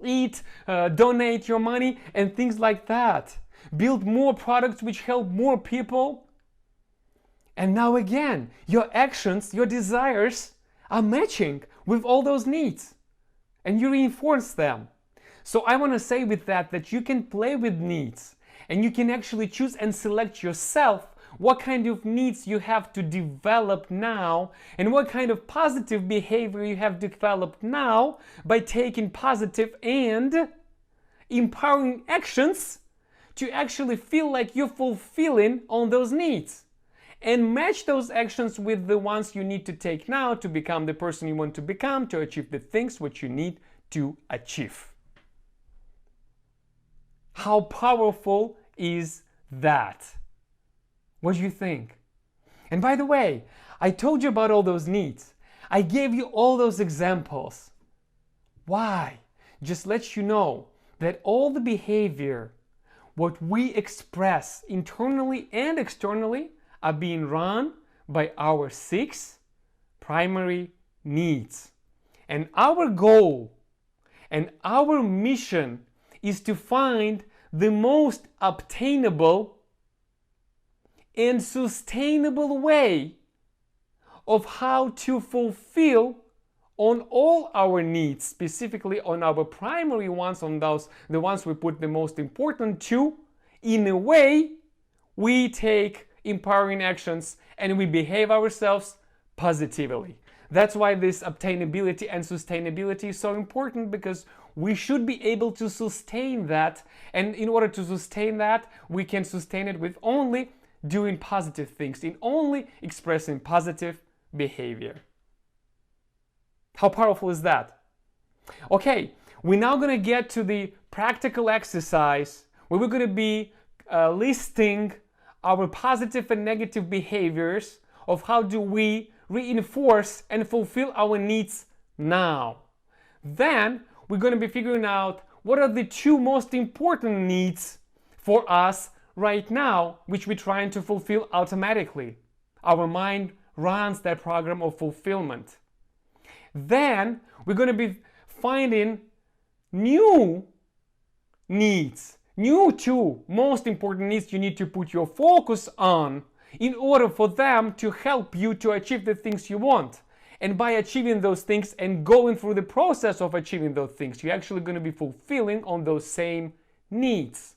eat, donate your money, and things like that. Build more products which help more people. And now again, your actions, your desires are matching with all those needs. And you reinforce them. So I want to say with that you can play with needs. And you can actually choose and select yourself what kind of needs you have to develop now and what kind of positive behavior you have developed now by taking positive and empowering actions to actually feel like you're fulfilling on those needs. And match those actions with the ones you need to take now to become the person you want to become, to achieve the things which you need to achieve. How powerful is that? What do you think? And by the way, I told you about all those needs. I gave you all those examples. Why? Just let you know that all the behavior, what we express internally and externally, are being run by our 6 primary needs. And our goal and our mission is to find the most obtainable and sustainable way of how to fulfill on all our needs, specifically on our primary ones, on those the ones we put the most important to. In a way, we take empowering actions and we behave ourselves positively. That's why this obtainability and sustainability is so important, because we should be able to sustain that, and in order to sustain that, we can sustain it with only doing positive things, in only expressing positive behavior. How powerful is that? Okay, we're now going to get to the practical exercise where we're going to be listing our positive and negative behaviors of how do we reinforce and fulfill our needs now. Then we're going to be figuring out what are the 2 most important needs for us right now, which we're trying to fulfill automatically. Our mind runs that program of fulfillment. Then we're going to be finding new needs, new 2 most important needs you need to put your focus on in order for them to help you to achieve the things you want. And by achieving those things and going through the process of achieving those things, you're actually going to be fulfilling on those same needs.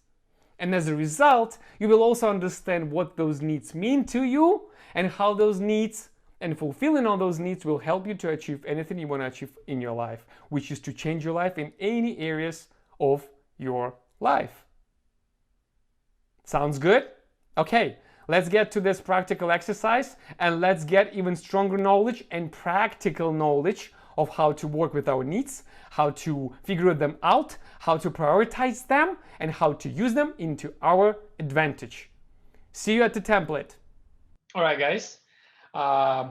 And as a result, you will also understand what those needs mean to you and how those needs and fulfilling all those needs will help you to achieve anything you want to achieve in your life, which is to change your life in any areas of your life. Sounds good? Okay, let's get to this practical exercise and let's get even stronger knowledge and practical knowledge of how to work with our needs, how to figure them out, how to prioritize them, and how to use them into our advantage. See you at the template. All right, guys.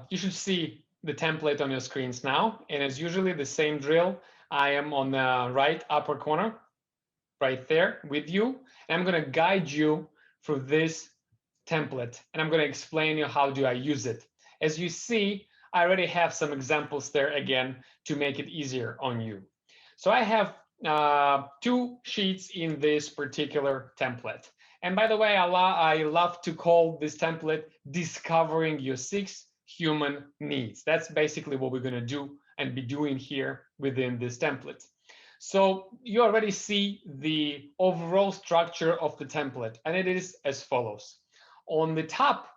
You should see the template on your screens now. And as usually, the same drill. I am on the right upper corner, right there with you. And I'm going to guide you through this template. And I'm going to explain you how do I use it. As you see, I already have some examples there again to make it easier on you. So I have 2 sheets in this particular template. And by the way, I love to call this template Discovering Your 6 Human Needs. That's basically what we're going to do and be doing here within this template. So you already see the overall structure of the template, and it is as follows. On the top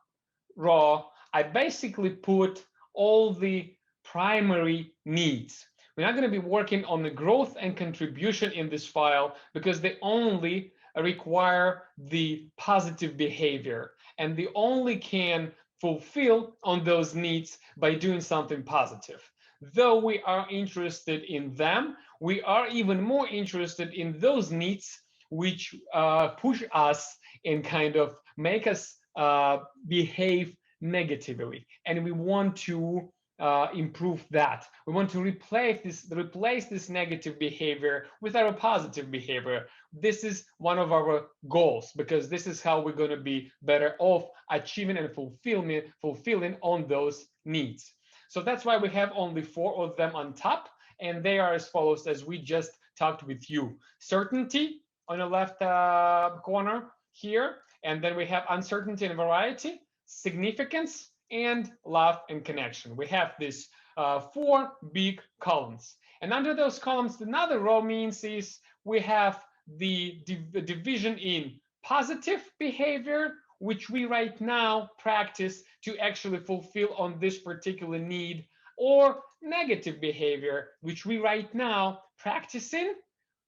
row, I basically put all the primary needs. We're not going to be working on the growth and contribution in this file because they only require the positive behavior, and they only can fulfill on those needs by doing something positive. Though we are interested in them, we are even more interested in those needs which push us and kind of make us behave negatively, and we want to improve that. We want to replace this negative behavior with our positive behavior. This is one of our goals because this is how we're going to be better off achieving and fulfilling on those needs. So that's why we have only 4 of them on top, and they are as follows as we just talked with you. Certainty on the left corner here, and then we have uncertainty and variety, significance, and love and connection. We have these 4 big columns. And under those columns, another row means is we have the division in positive behavior, which we right now practice to actually fulfill on this particular need, or negative behavior, which we right now practicing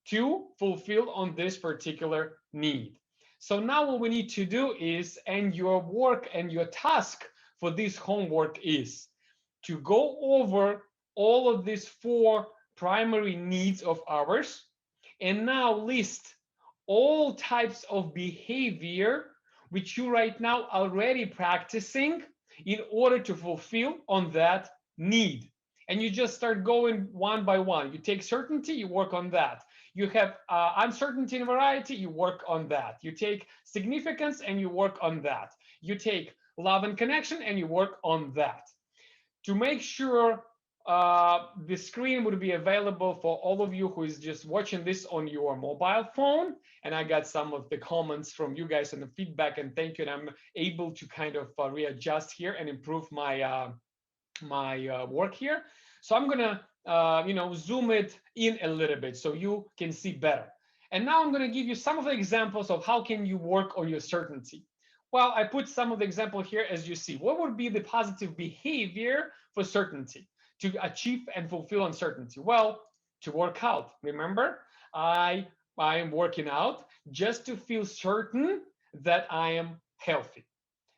to fulfill on this particular need. So now what we need to do is, and your work and your task for this homework is to go over all of these 4 primary needs of ours and now list all types of behavior which you right now already practicing in order to fulfill on that need. And you just start going one by one. You take certainty, you work on that. You have uncertainty and variety, you work on that. You take significance and you work on that. You take love and connection and you work on that. To make sure the screen would be available for all of you who is just watching this on your mobile phone. And I got some of the comments from you guys and the feedback, and thank you. And I'm able to kind of readjust here and improve my my work here. So I'm gonna zoom it in a little bit so you can see better. And now I'm going to give you some of the examples of how can you work on your certainty. Well, I put some of the example here as you see. What would be the positive behavior for certainty to achieve and fulfill uncertainty? Well, to work out. Remember, I am working out just to feel certain that I am healthy.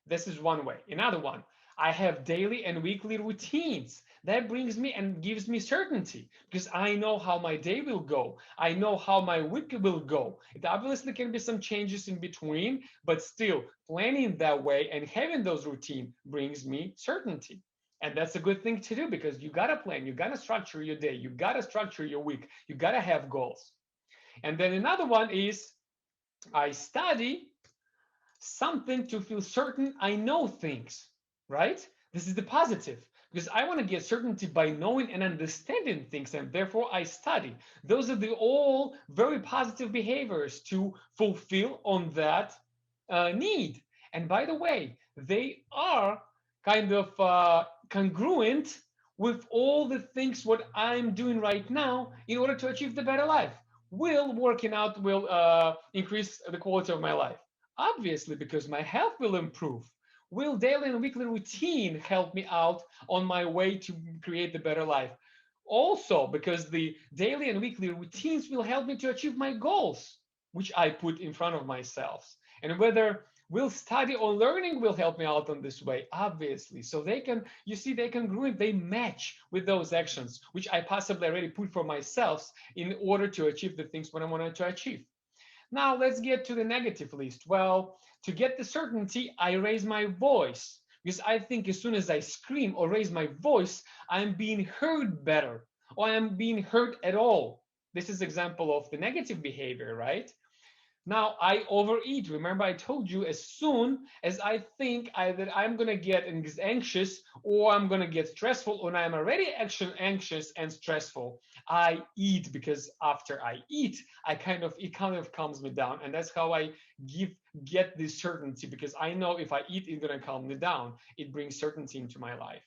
This is one way. Another one, I have daily and weekly routines. That brings me and gives me certainty because I know how my day will go. I know how my week will go. It obviously can be some changes in between, but still planning that way and having those routine brings me certainty. And that's a good thing to do because you got to plan, you got to structure your day, you got to structure your week, you got to have goals. And then another one is I study something to feel certain I know things, right? This is the positive because I want to get certainty by knowing and understanding things, and therefore I study. Those are the all very positive behaviors to fulfill on that need. And by the way, they are kind of congruent with all the things what I'm doing right now in order to achieve the better life. Will working out will increase the quality of my life? Obviously, because my health will improve. Will daily and weekly routine help me out on my way to create the better life? Also, because the daily and weekly routines will help me to achieve my goals, which I put in front of myself. And whether Will study or learning will help me out on this way? Obviously. So they can, you see, they can group, they match with those actions, which I possibly already put for myself in order to achieve the things what I wanted to achieve. Now let's get to the negative list. Well, to get the certainty, I raise my voice because I think as soon as I scream or raise my voice, I'm being heard better or I'm being heard at all. This is example of the negative behavior, right? Now I overeat. Remember, I told you as soon as I think that I'm gonna get anxious or I'm gonna get stressful, or I'm already anxious and stressful, I eat because after I eat, it kind of calms me down, and that's how I get this certainty because I know if I eat, it's gonna calm me down. It brings certainty into my life,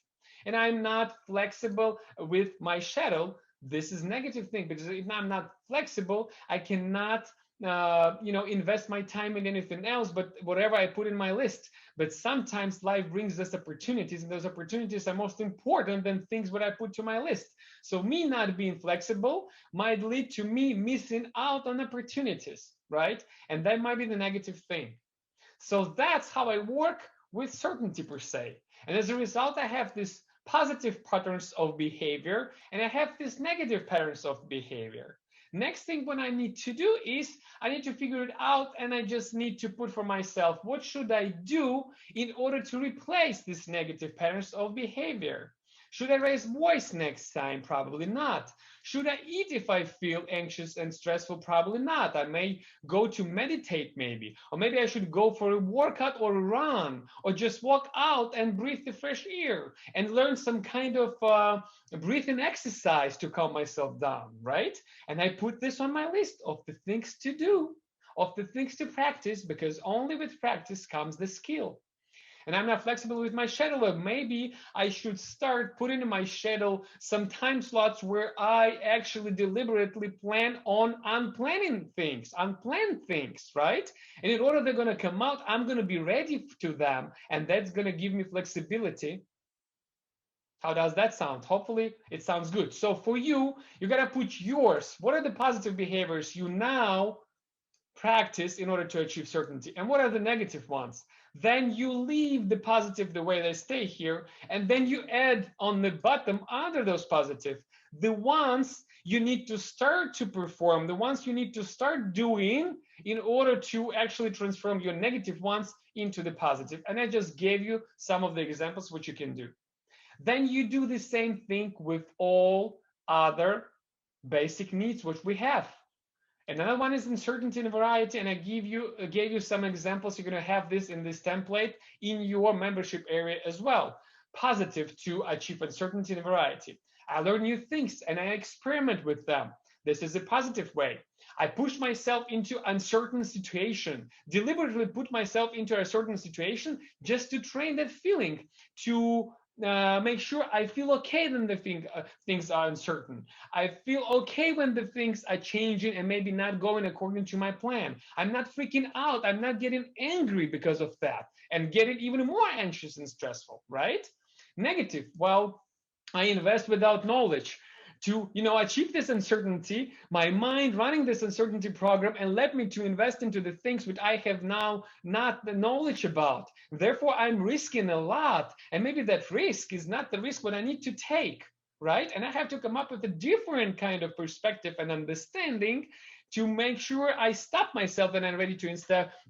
and I'm not flexible with my shadow. This is negative thing because if I'm not flexible, I cannot invest my time in anything else but whatever I put in my list. But sometimes life brings us opportunities, and those opportunities are most important than things what I put to my list. So me not being flexible might lead to me missing out on opportunities, right? And that might be the negative thing. So that's how I work with certainty per se. And as a result, I have this positive patterns of behavior and I have these negative patterns of behavior. Next thing what I need to do is I need to figure it out, and I just need to put for myself what should I do in order to replace these negative patterns of behavior. Should I raise voice next time? Probably not. Should I eat if I feel anxious and stressful? Probably not. I may go to meditate maybe, or maybe I should go for a workout or run, or just walk out and breathe the fresh air and learn some kind of breathing exercise to calm myself down, right? And I put this on my list of the things to do, of the things to practice, because only with practice comes the skill. And I'm not flexible with my schedule. Maybe I should start putting in my schedule some time slots where I actually deliberately plan on unplanned things, right? And in order they're going to come out, I'm going to be ready to them. And that's going to give me flexibility. How does that sound? Hopefully it sounds good. So for you, you got to put yours. What are the positive behaviors you now practice in order to achieve certainty? And what are the negative ones? Then you leave the positive the way they stay here, and then you add on the bottom under those positive the ones you need to start to perform, the ones you need to start doing in order to actually transform your negative ones into the positive. And I just gave you some of the examples what you can do. Then you do the same thing with all other basic needs which we have. Another one is uncertainty and variety, and I gave you some examples. You're going to have this in this template in your membership area as well. Positive to achieve uncertainty and variety. I learn new things and I experiment with them. This is a positive way. I push myself into uncertain situation, deliberately put myself into a certain situation just to train that feeling, to make sure I feel okay when the things are uncertain. I feel okay when the things are changing and maybe not going according to my plan. I'm not freaking out. I'm not getting angry because of that and getting even more anxious and stressful, right? Negative. Well, I invest without knowledge to achieve this uncertainty. My mind running this uncertainty program and led me to invest into the things which I have now not the knowledge about. Therefore I'm risking a lot, and maybe that risk is not the risk what I need to take, right? And I have to come up with a different kind of perspective and understanding to make sure I stop myself and I'm ready to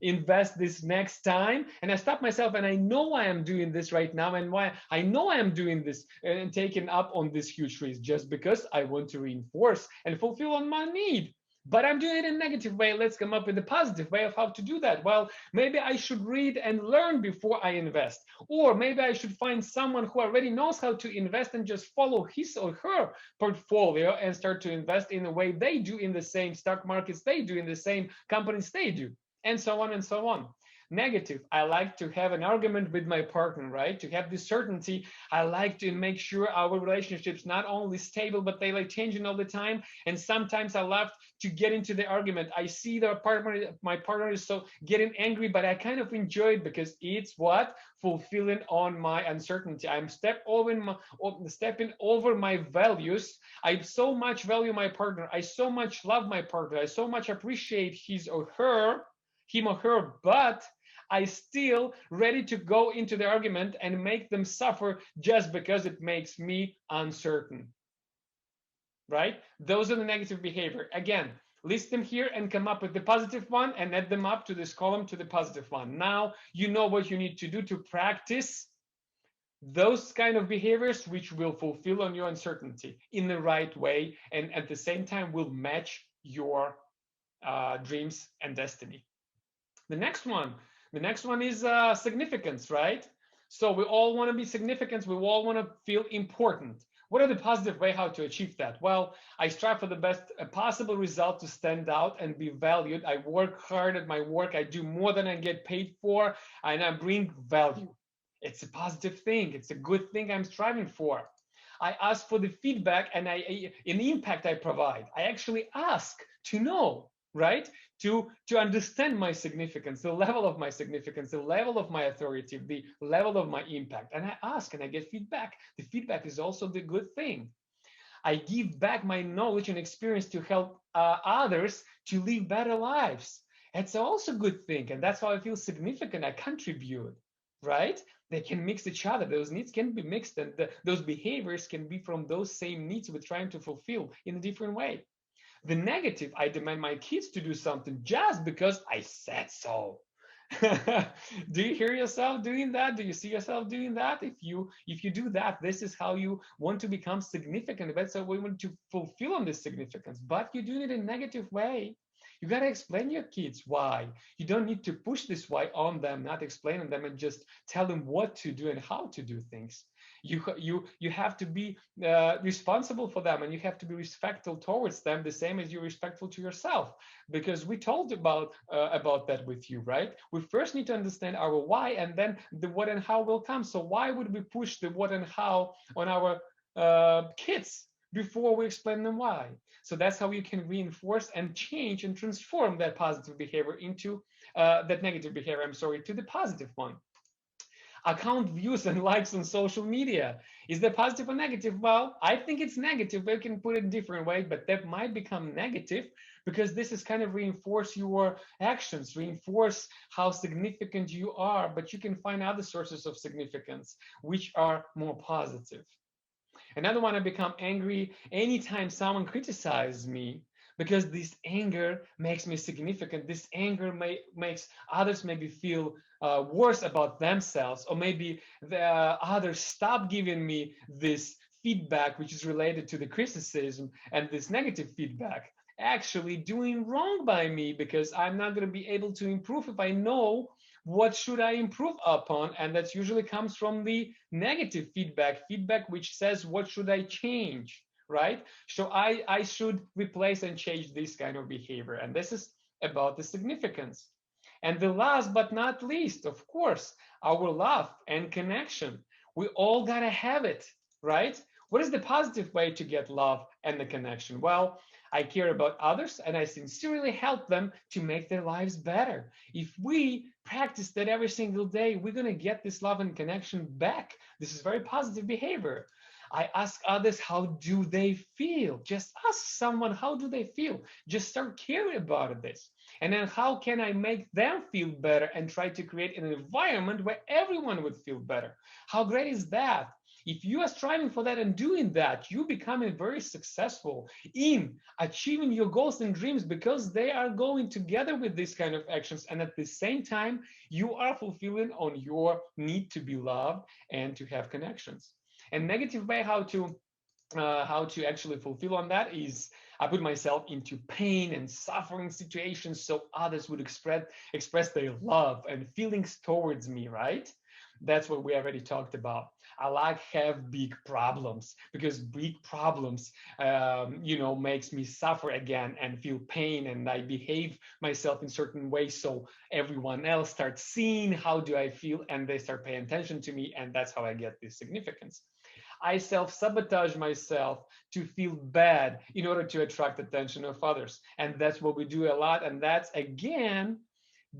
invest this next time. And I stop myself and I know why I'm doing this right now and why I know I am doing this and taking up on this huge risk just because I want to reinforce and fulfill on my need. But I'm doing it in a negative way. Let's come up with a positive way of how to do that. Well, maybe I should read and learn before I invest. Or maybe I should find someone who already knows how to invest and just follow his or her portfolio and start to invest in the way they do, in the same stock markets they do, in the same companies they do, and so on and so on. Negative. I like to have an argument with my partner, right? To have this certainty. I like to make sure our relationships not only stable, but they like changing all the time. And sometimes I love to get into the argument. I see my partner is so getting angry, but I kind of enjoy it because it's what? Fulfilling on my uncertainty. I'm stepping over my values. I so much value my partner. I so much love my partner. I so much appreciate him or her, but I still ready to go into the argument and make them suffer just because it makes me uncertain, right? Those are the negative behavior. Again, list them here and come up with the positive one and add them up to this column to the positive one. Now you know what you need to do to practice those kind of behaviors which will fulfill on your uncertainty in the right way and at the same time will match your dreams and destiny. The next one, the next one is significance, right? So we all want to be significant. We all want to feel important. What are the positive way how to achieve that? Well, I strive for the best possible result to stand out and be valued. I work hard at my work. I do more than I get paid for, and I bring value. It's a positive thing. It's a good thing I'm striving for. I ask for the feedback and in the impact I provide. I actually ask to know, right? To understand my significance, the level of my significance, the level of my authority, the level of my impact. And I ask and I get feedback. The feedback is also the good thing. I give back my knowledge and experience to help others to live better lives. It's also a good thing. And that's how I feel significant. I contribute, right? They can mix each other. Those needs can be mixed, and those behaviors can be from those same needs we're trying to fulfill in a different way. The negative, I demand my kids to do something just because I said so. Do you hear yourself doing that? Do you see yourself doing that? If you do that, this is how you want to become significant. That's how we want to fulfill on this significance. But you're doing it in a negative way. You got to explain your kids why. You don't need to push this why on them, not explain them and just tell them what to do and how to do things. You have to be responsible for them, and you have to be respectful towards them, the same as you're respectful to yourself. Because we told about that with you, right? We first need to understand our why, and then the what and how will come. So why would we push the what and how on our kids before we explain them why? So that's how you can reinforce and change and transform that positive behavior into that negative behavior, I'm sorry, to the positive one. Account views and likes on social media. Is that positive or negative? Well, I think it's negative. We can put it in different way, but that might become negative because this is kind of reinforce your actions, reinforce how significant you are, but you can find other sources of significance which are more positive. Another one, I become angry anytime someone criticizes me because this anger makes me significant. This anger makes others maybe feel worse about themselves, or maybe the others stop giving me this feedback, which is related to the criticism and this negative feedback, actually doing wrong by me because I'm not going to be able to improve if I know what should I improve upon. And that usually comes from the negative feedback which says what should I change, right? So I should replace and change this kind of behavior. And this is about the significance. And the last but not least, of course, our love and connection. We all gotta have it, right? What is the positive way to get love and the connection? Well, I care about others and I sincerely help them to make their lives better. If we practice that every single day, we're going to get this love and connection back. This is very positive behavior. I ask others, how do they feel? Just ask someone, how do they feel? Just start caring about this. And then how can I make them feel better and try to create an environment where everyone would feel better? How great is that? If you are striving for that and doing that, you becoming very successful in achieving your goals and dreams because they are going together with these kind of actions. And at the same time, you are fulfilling on your need to be loved and to have connections. And negative way how to actually fulfill on that is I put myself into pain and suffering situations so others would express their love and feelings towards me, right? That's what we already talked about. I like have big problems because big problems, makes me suffer again and feel pain, and I behave myself in certain ways so everyone else starts seeing how do I feel and they start paying attention to me, and that's how I get this significance. I self-sabotage myself to feel bad in order to attract attention of others, and that's what we do a lot, and that's again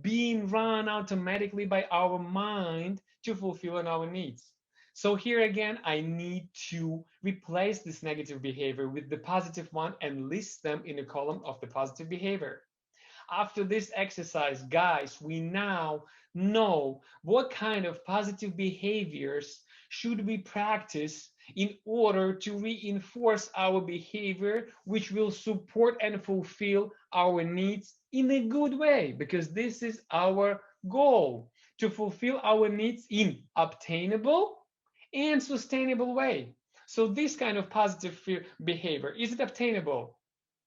being run automatically by our mind to fulfill our needs. So here again, I need to replace this negative behavior with the positive one and list them in a column of the positive behavior. After this exercise, guys, we now know what kind of positive behaviors should we practice in order to reinforce our behavior, which will support and fulfill our needs in a good way, because this is our goal, to fulfill our needs in obtainable and sustainable way. So this kind of positive behavior, is it obtainable?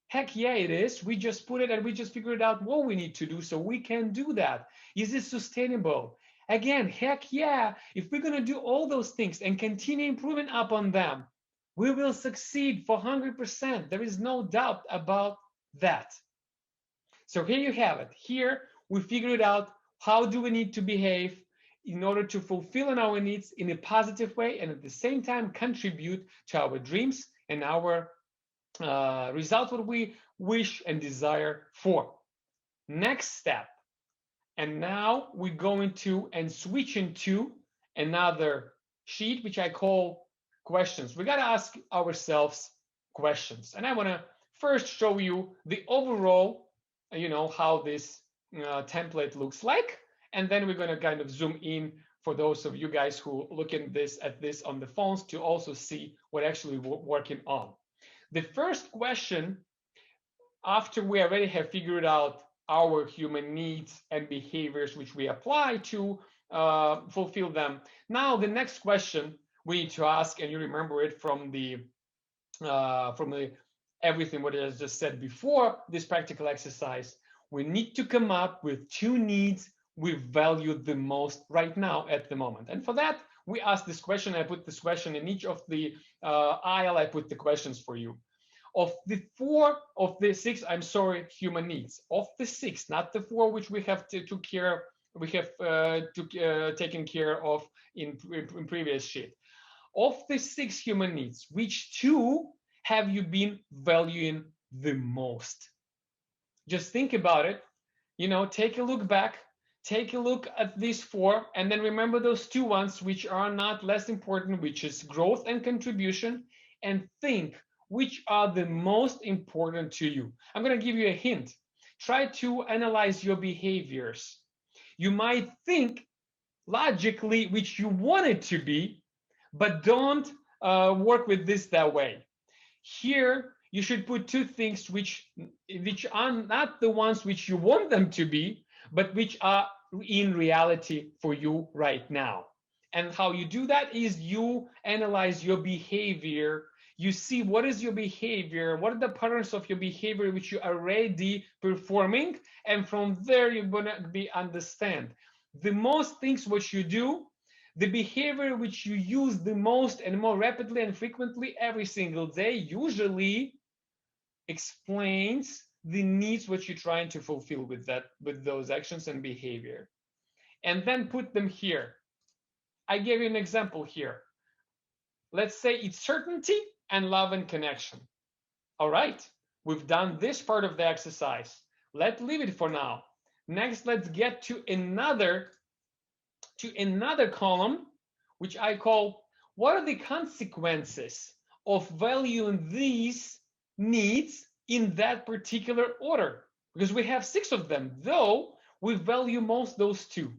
Heck yeah, it is. We just put it and we just figured out what we need to do so we can do that. Is it sustainable? Again, heck yeah. If we're going to do all those things and continue improving upon them, we will succeed for 100%. There is no doubt about that. So here you have it. Here we figured out how do we need to behave in order to fulfill our needs in a positive way and at the same time contribute to our dreams and our result what we wish and desire for. Next step. And now we're going to and switch into another sheet, which I call questions. We got to ask ourselves questions. And I want to first show you the overall, how this template looks like. And then we're going to kind of zoom in for those of you guys who look at this on the phones to also see what actually we're working on. The first question, after we already have figured out our human needs and behaviors which we apply to fulfill them, now the next question we need to ask, and you remember it from the everything what I just said before this practical exercise, we need to come up with 2 needs we value the most right now at the moment. And for that, we ask this question. I put this question in each of the aisle. I put the questions for you. Of the 6, human needs. Of the 6, not the 4 which we have taken care of in previous sheet. Of the 6 human needs, which 2 have you been valuing the most? Just think about it. Take a look back. Take a look at these 4, and then remember those 2 ones which are not less important, which is growth and contribution, and think which are the most important to you. I'm going to give you a hint. Try to analyze your behaviors. You might think logically which you want it to be, but don't work with this that way. Here, you should put 2 things which are not the ones which you want them to be, but which are in reality for you right now. And how you do that is you analyze your behavior. You see what is your behavior, what are the patterns of your behavior which you are already performing, and from there you're going to understand the most things what you do, the behavior which you use the most and more rapidly and frequently every single day usually explains the needs which you're trying to fulfill with those actions and behavior. And then put them here. I gave you an example here. Let's say it's certainty and love and connection. All right, we've done this part of the exercise. Let's leave it for now. Next, let's get to another column, which I call, what are the consequences of valuing these needs in that particular order? Because we have 6 of them, though we value most those 2.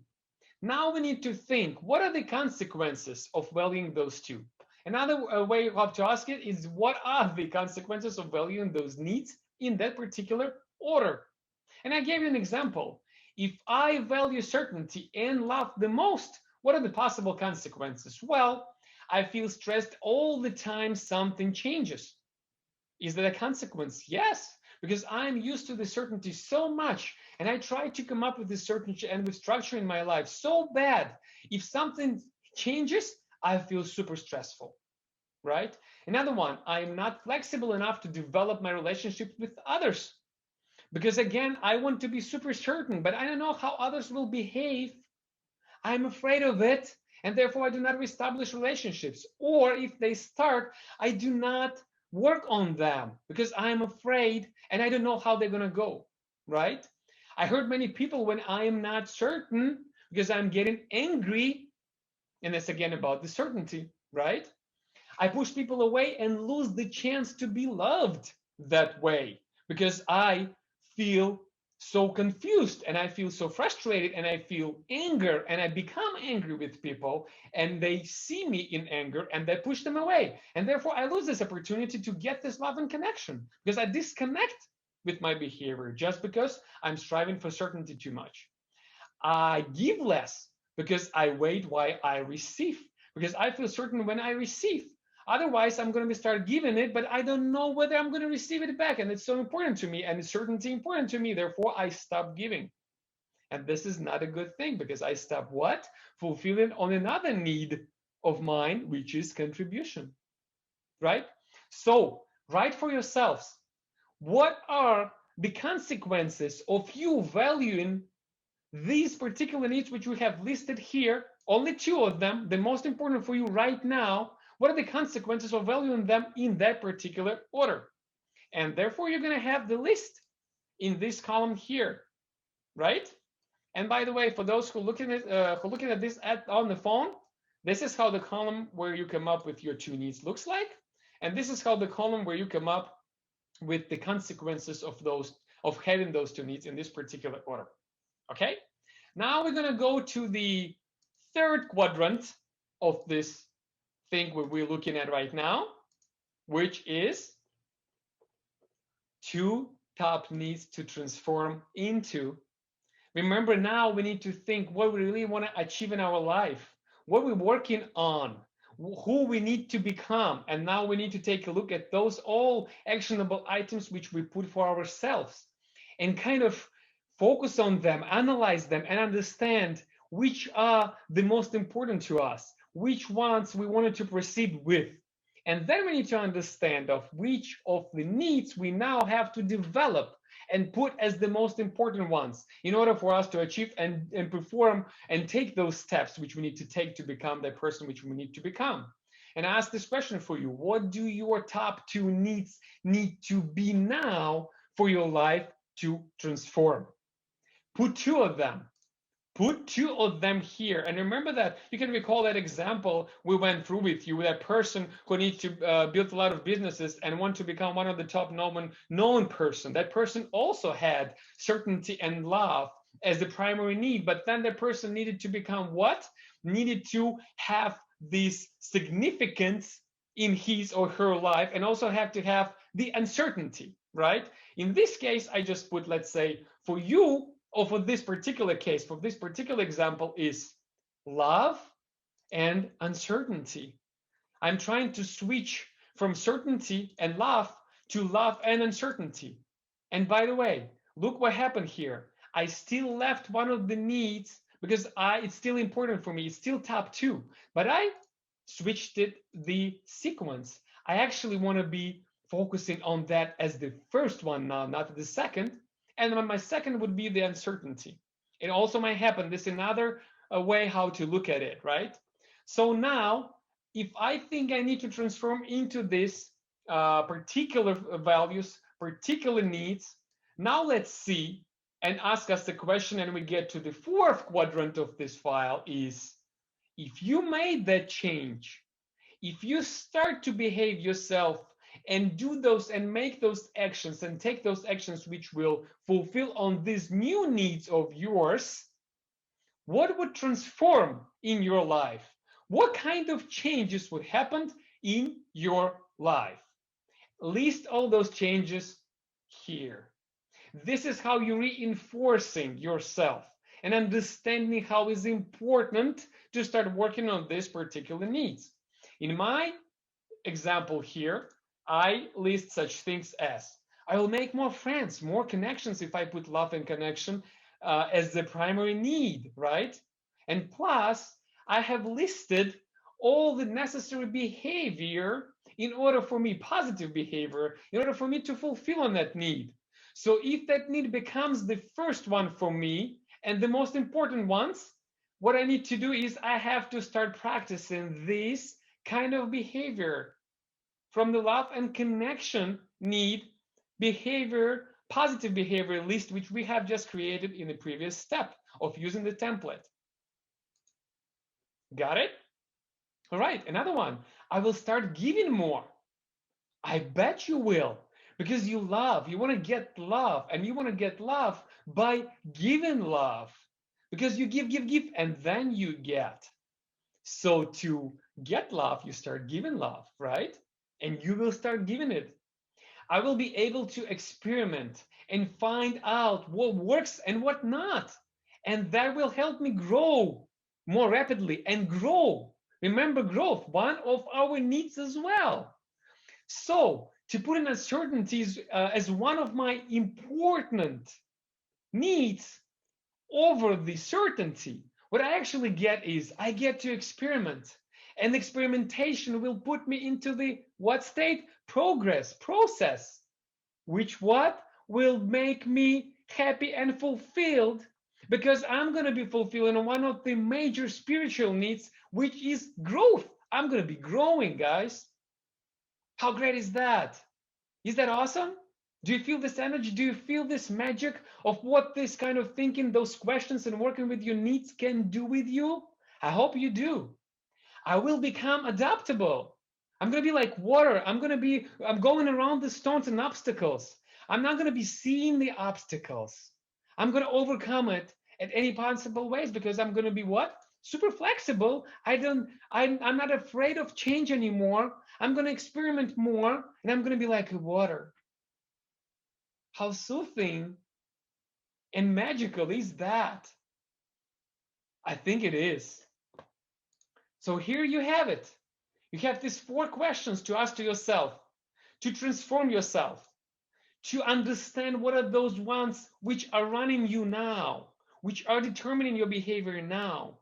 Now we need to think, what are the consequences of valuing those 2? Another way of to ask it is, what are the consequences of valuing those needs in that particular order? And I gave you an example. If I value certainty and love the most, what are the possible consequences? Well, I feel stressed all the time something changes. Is that a consequence? Yes, because I'm used to the certainty so much, and I try to come up with this certainty and with structure in my life so bad. If something changes, I feel super stressful, right? Another one, I'm not flexible enough to develop my relationships with others. Because again, I want to be super certain, but I don't know how others will behave. I'm afraid of it, and therefore I do not establish relationships. Or if they start, I do not work on them because I'm afraid and I don't know how they're going to go, right? I heard many people when I am not certain because I'm getting angry, and that's again about the certainty, right? I push people away and lose the chance to be loved that way because I feel so confused and I feel so frustrated and I feel anger and I become angry with people and they see me in anger and they push them away. And therefore I lose this opportunity to get this love and connection because I disconnect with my behavior just because I'm striving for certainty too much. I give less because I wait while I receive, because I feel certain when I receive. Otherwise, I'm going to start giving it, but I don't know whether I'm going to receive it back. And it's so important to me, and it's certainty important to me. Therefore, I stop giving. And this is not a good thing because I stop what? Fulfilling on another need of mine, which is contribution. Right? So, write for yourselves, what are the consequences of you valuing these particular needs which we have listed here, only two of them, the most important for you right now, what are the consequences of valuing them in that particular order? And therefore, you're going to have the list in this column here, right? And by the way, for those who looking at this on the phone, this is how the column where you come up with your two needs looks like, and this is how the column where you come up with the consequences of having those two needs in this particular order. Okay. Now we're going to go to the third quadrant of this thing we're looking at right now, which is two top needs to transform into. Remember, now we need to think what we really want to achieve in our life, what we're working on, who we need to become. And now we need to take a look at those all actionable items which we put for ourselves and kind of focus on them, analyze them, and understand which are the most important to us, which ones we wanted to proceed with. And then we need to understand of which of the needs we now have to develop and put as the most important ones in order for us to achieve and perform and take those steps which we need to take to become the person which we need to become. And I ask this question for you: what do your top two needs need to be now for your life to transform? Put two of them. Put two of them here. And remember that you can recall that example we went through with you, that person who needs to build a lot of businesses and want to become one of the top known person. That person also had certainty and love as the primary need, but then the person needed to become what? Needed to have this significance in his or her life and also have to have the uncertainty, right? In this case, I just put, let's say, for you, or for this particular case, for this particular example, is love and uncertainty. I'm trying to switch from certainty and love to love and uncertainty. And by the way, look what happened here. I still left one of the needs because it's still important for me. It's still top two, but I switched the sequence. I actually want to be focusing on that as the first one now, not the second. And my second would be the uncertainty. It also might happen. This is another way how to look at it, right? So now, if I think I need to transform into this particular values, particular needs, now let's see and ask us the question, and we get to the fourth quadrant of this file is, if you made that change, if you start to behave yourself and do those and make those actions and take those actions which will fulfill on these new needs of yours, what would transform in your life? What kind of changes would happen in your life? List all those changes here. This is how you're reinforcing yourself and understanding how it's important to start working on these particular needs. In my example here, I list such things as, I will make more friends, more connections if I put love and connection as the primary need, right? And plus, I have listed all the necessary behavior in order for me, positive behavior, in order for me to fulfill on that need. So if that need becomes the first one for me and the most important ones, what I need to do is I have to start practicing this kind of behavior from the love and connection need behavior, positive behavior list, which we have just created in the previous step of using the template. Got it? All right, another one. I will start giving more. I bet you will, because you want to get love, and you want to get love by giving love, because you give, and then you get. So to get love, you start giving love, right? And you will start giving it. I will be able to experiment and find out what works and what not. And that will help me grow more rapidly and grow. Remember, growth, one of our needs as well. So, to put in uncertainties as one of my important needs over the certainty, what I actually get is I get to experiment. And experimentation will put me into the what state? Progress, process, which what will make me happy and fulfilled, because I'm going to be fulfilling one of the major spiritual needs, which is growth. I'm going to be growing, guys. How great is that? Is that awesome? Do you feel this energy? Do you feel this magic of what this kind of thinking, those questions, and working with your needs can do with you? I hope you do. I will become adaptable. I'm going to be like water. I'm going around the stones and obstacles. I'm not going to be seeing the obstacles. I'm going to overcome it at any possible ways, because I'm going to be what? Super flexible. I'm not afraid of change anymore. I'm going to experiment more, and I'm going to be like water. How soothing and magical is that? I think it is. So here you have it. You have these 4 questions to ask to yourself, to transform yourself, to understand what are those ones which are running you now, which are determining your behavior now,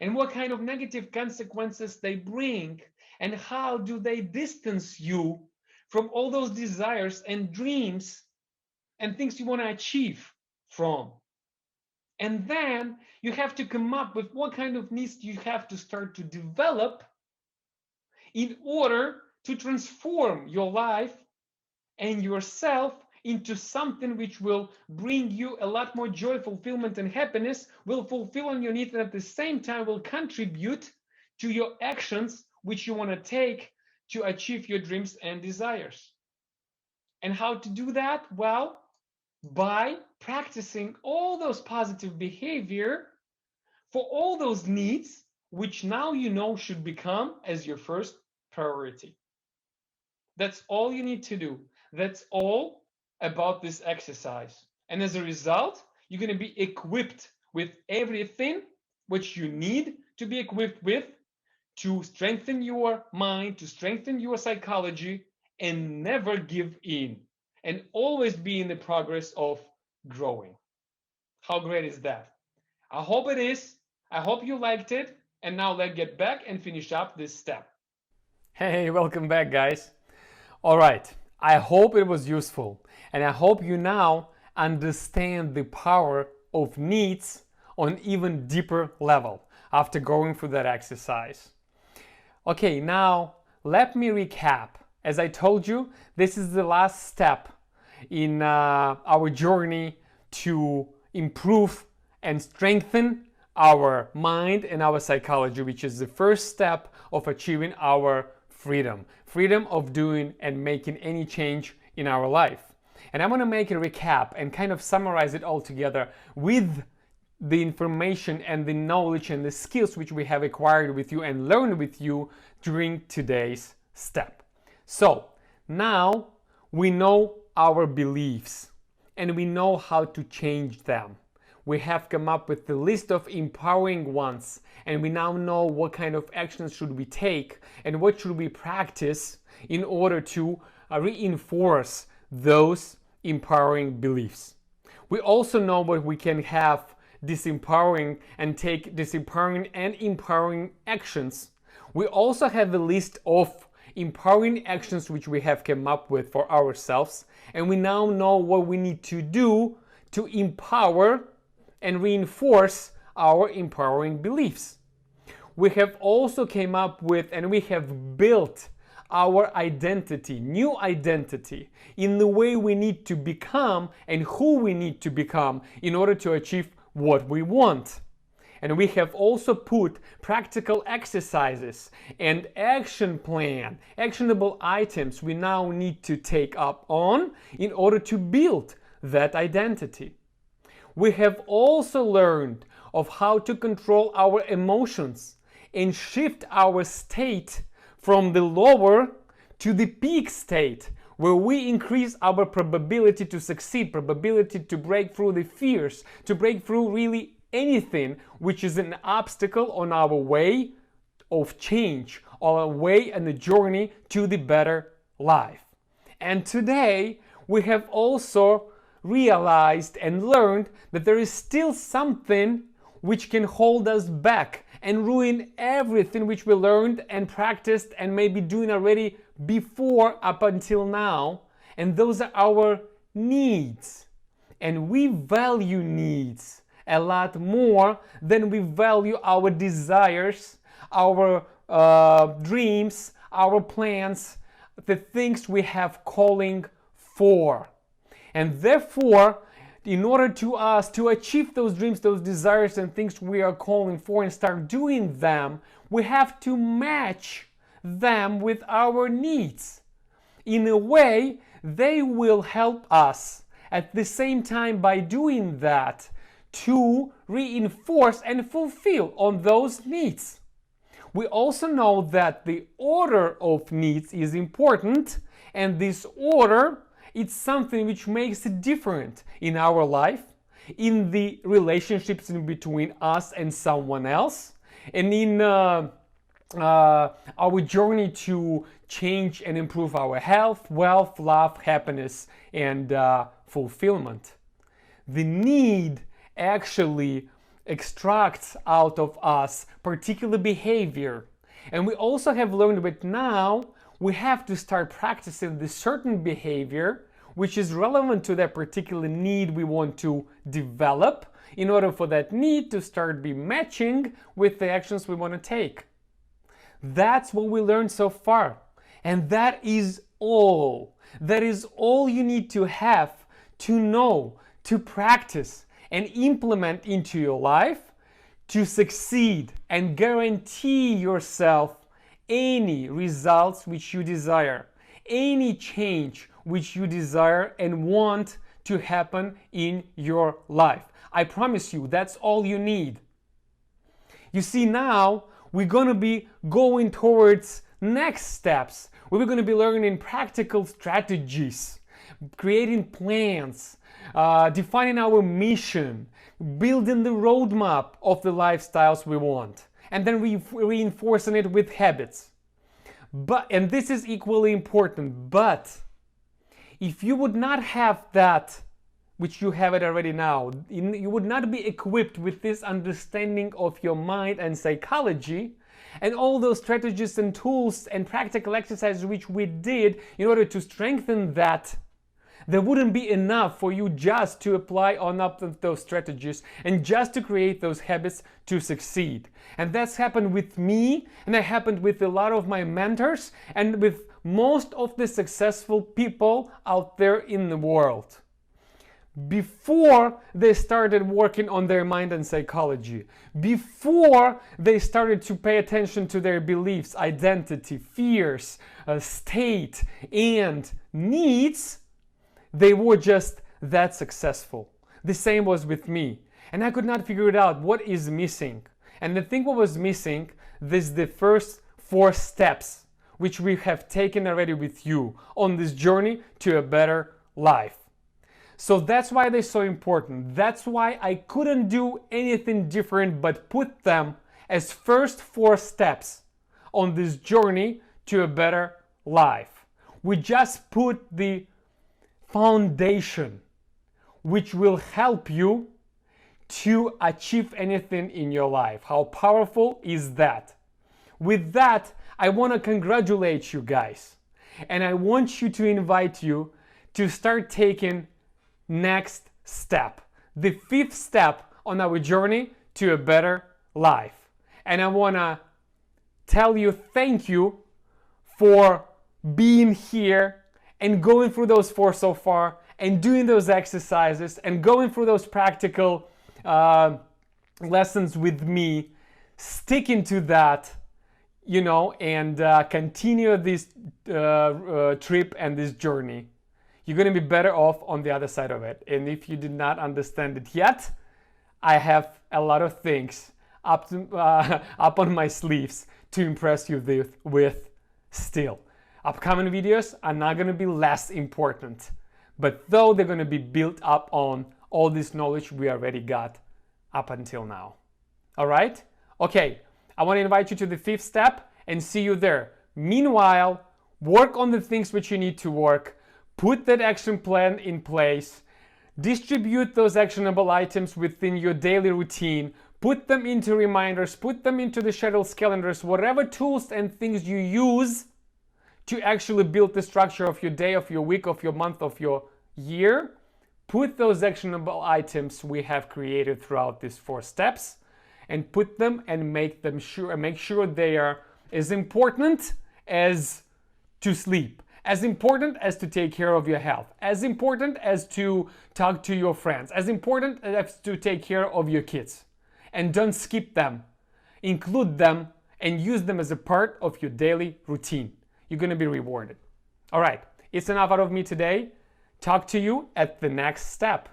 and what kind of negative consequences they bring, and how do they distance you from all those desires and dreams and things you want to achieve from. And then you have to come up with what kind of needs you have to start to develop in order to transform your life and yourself into something which will bring you a lot more joy, fulfillment, and happiness, will fulfill on your needs, and at the same time will contribute to your actions which you want to take to achieve your dreams and desires. And how to do that? Well, by practicing all those positive behavior for all those needs, which now you know should become as your first priority. That's all you need to do. That's all about this exercise. And as a result, you're going to be equipped with everything which you need to be equipped with to strengthen your mind, to strengthen your psychology, and never give in, and always be in the progress of growing. How great is that? I hope it is. I hope you liked it. And now let's get back and finish up this step. Hey, welcome back, guys. All right, I hope it was useful, and I hope you now understand the power of needs on an even deeper level after going through that exercise. Okay, now let me recap. As I told you, this is the last step in our journey to improve and strengthen our mind and our psychology, which is the first step of achieving our freedom of doing and making any change in our life. And I'm going to make a recap and kind of summarize it all together with the information and the knowledge and the skills which we have acquired with you and learned with you during today's step. So now we know our beliefs and we know how to change them. We have come up with the list of empowering ones, and we now know what kind of actions should we take and what should we practice in order to reinforce those empowering beliefs. We also know what we can have disempowering and take disempowering and empowering actions. We also have a list of empowering actions which we have come up with for ourselves, and we now know what we need to do to empower and reinforce our empowering beliefs. We have also came up with and we have built our identity, new identity, in the way we need to become and who we need to become in order to achieve what we want. And we have also put practical exercises and action plan, actionable items we now need to take up on in order to build that identity. we have also learned of how to control our emotions and shift our state from the lower to the peak state, where we increase our probability to succeed, probability to break through the fears, to break through really anything which is an obstacle on our way of change, on our way and the journey to the better life. And today we have also realized and learned that there is still something which can hold us back and ruin everything which we learned and practiced and maybe doing already before up until now. And those are our needs. And we value needs a lot more than we value our desires, our dreams, our plans, the things we have calling for. And therefore, in order to us to achieve those dreams, those desires and things we are calling for and start doing them, we have to match them with our needs. In a way, they will help us at the same time by doing that to reinforce and fulfill on those needs. We also know that the order of needs is important, and this order, it's something which makes it different in our life, in the relationships in between us and someone else, and in our journey to change and improve our health, wealth, love, happiness, and fulfillment. The need actually extracts out of us particular behavior. And we also have learned that now we have to start practicing this certain behavior which is relevant to that particular need we want to develop in order for that need to start be matching with the actions we want to take. That's what we learned so far. And that is all. That is all you need to have to know, to practice, and implement into your life to succeed and guarantee yourself any results which you desire, any change which you desire and want to happen in your life. I promise you, that's all you need. You see, now we're going to be going towards next steps. We're going to be learning practical strategies, creating plans, defining our mission, building the roadmap of the lifestyles we want, and then reinforcing it with habits. And this is equally important, but if you would not have that, which you have it already now, you would not be equipped with this understanding of your mind and psychology, and all those strategies and tools and practical exercises which we did in order to strengthen that, there wouldn't be enough for you just to apply on up those strategies and just to create those habits to succeed. And that's happened with me, and that happened with a lot of my mentors and with most of the successful people out there in the world. Before they started working on their mind and psychology, before they started to pay attention to their beliefs, identity, fears, state, and needs, they were just that successful. The same was with me. And I could not figure it out what is missing. And the thing what was missing is the first 4 steps which we have taken already with you on this journey to a better life. So that's why they're so important. That's why I couldn't do anything different but put them as first 4 steps on this journey to a better life. We just put the foundation which will help you to achieve anything in your life. How powerful is that? With that, I want to congratulate you guys, and I want you to invite you to start taking next step, the 5th step on our journey to a better life. And I want to tell you thank you for being here and going through those 4 so far, and doing those exercises, and going through those practical lessons with me, sticking to that, and continue this trip and this journey. you're going to be better off on the other side of it. And if you did not understand it yet, I have a lot of things up on my sleeves to impress you with still. Upcoming videos are not going to be less important, but though they're going to be built up on all this knowledge we already got up until now. All right? Okay, I want to invite you to the 5th step and see you there. Meanwhile, work on the things which you need to work, put that action plan in place, distribute those actionable items within your daily routine, put them into reminders, put them into the schedules, calendars, whatever tools and things you use to actually build the structure of your day, of your week, of your month, of your year. Put those actionable items we have created throughout these 4 steps and put them and make sure they are as important as to sleep, as important as to take care of your health, as important as to talk to your friends, as important as to take care of your kids. And don't skip them. Include them and use them as a part of your daily routine. You're going to be rewarded. All right, it's enough out of me today. Talk to you at the next step.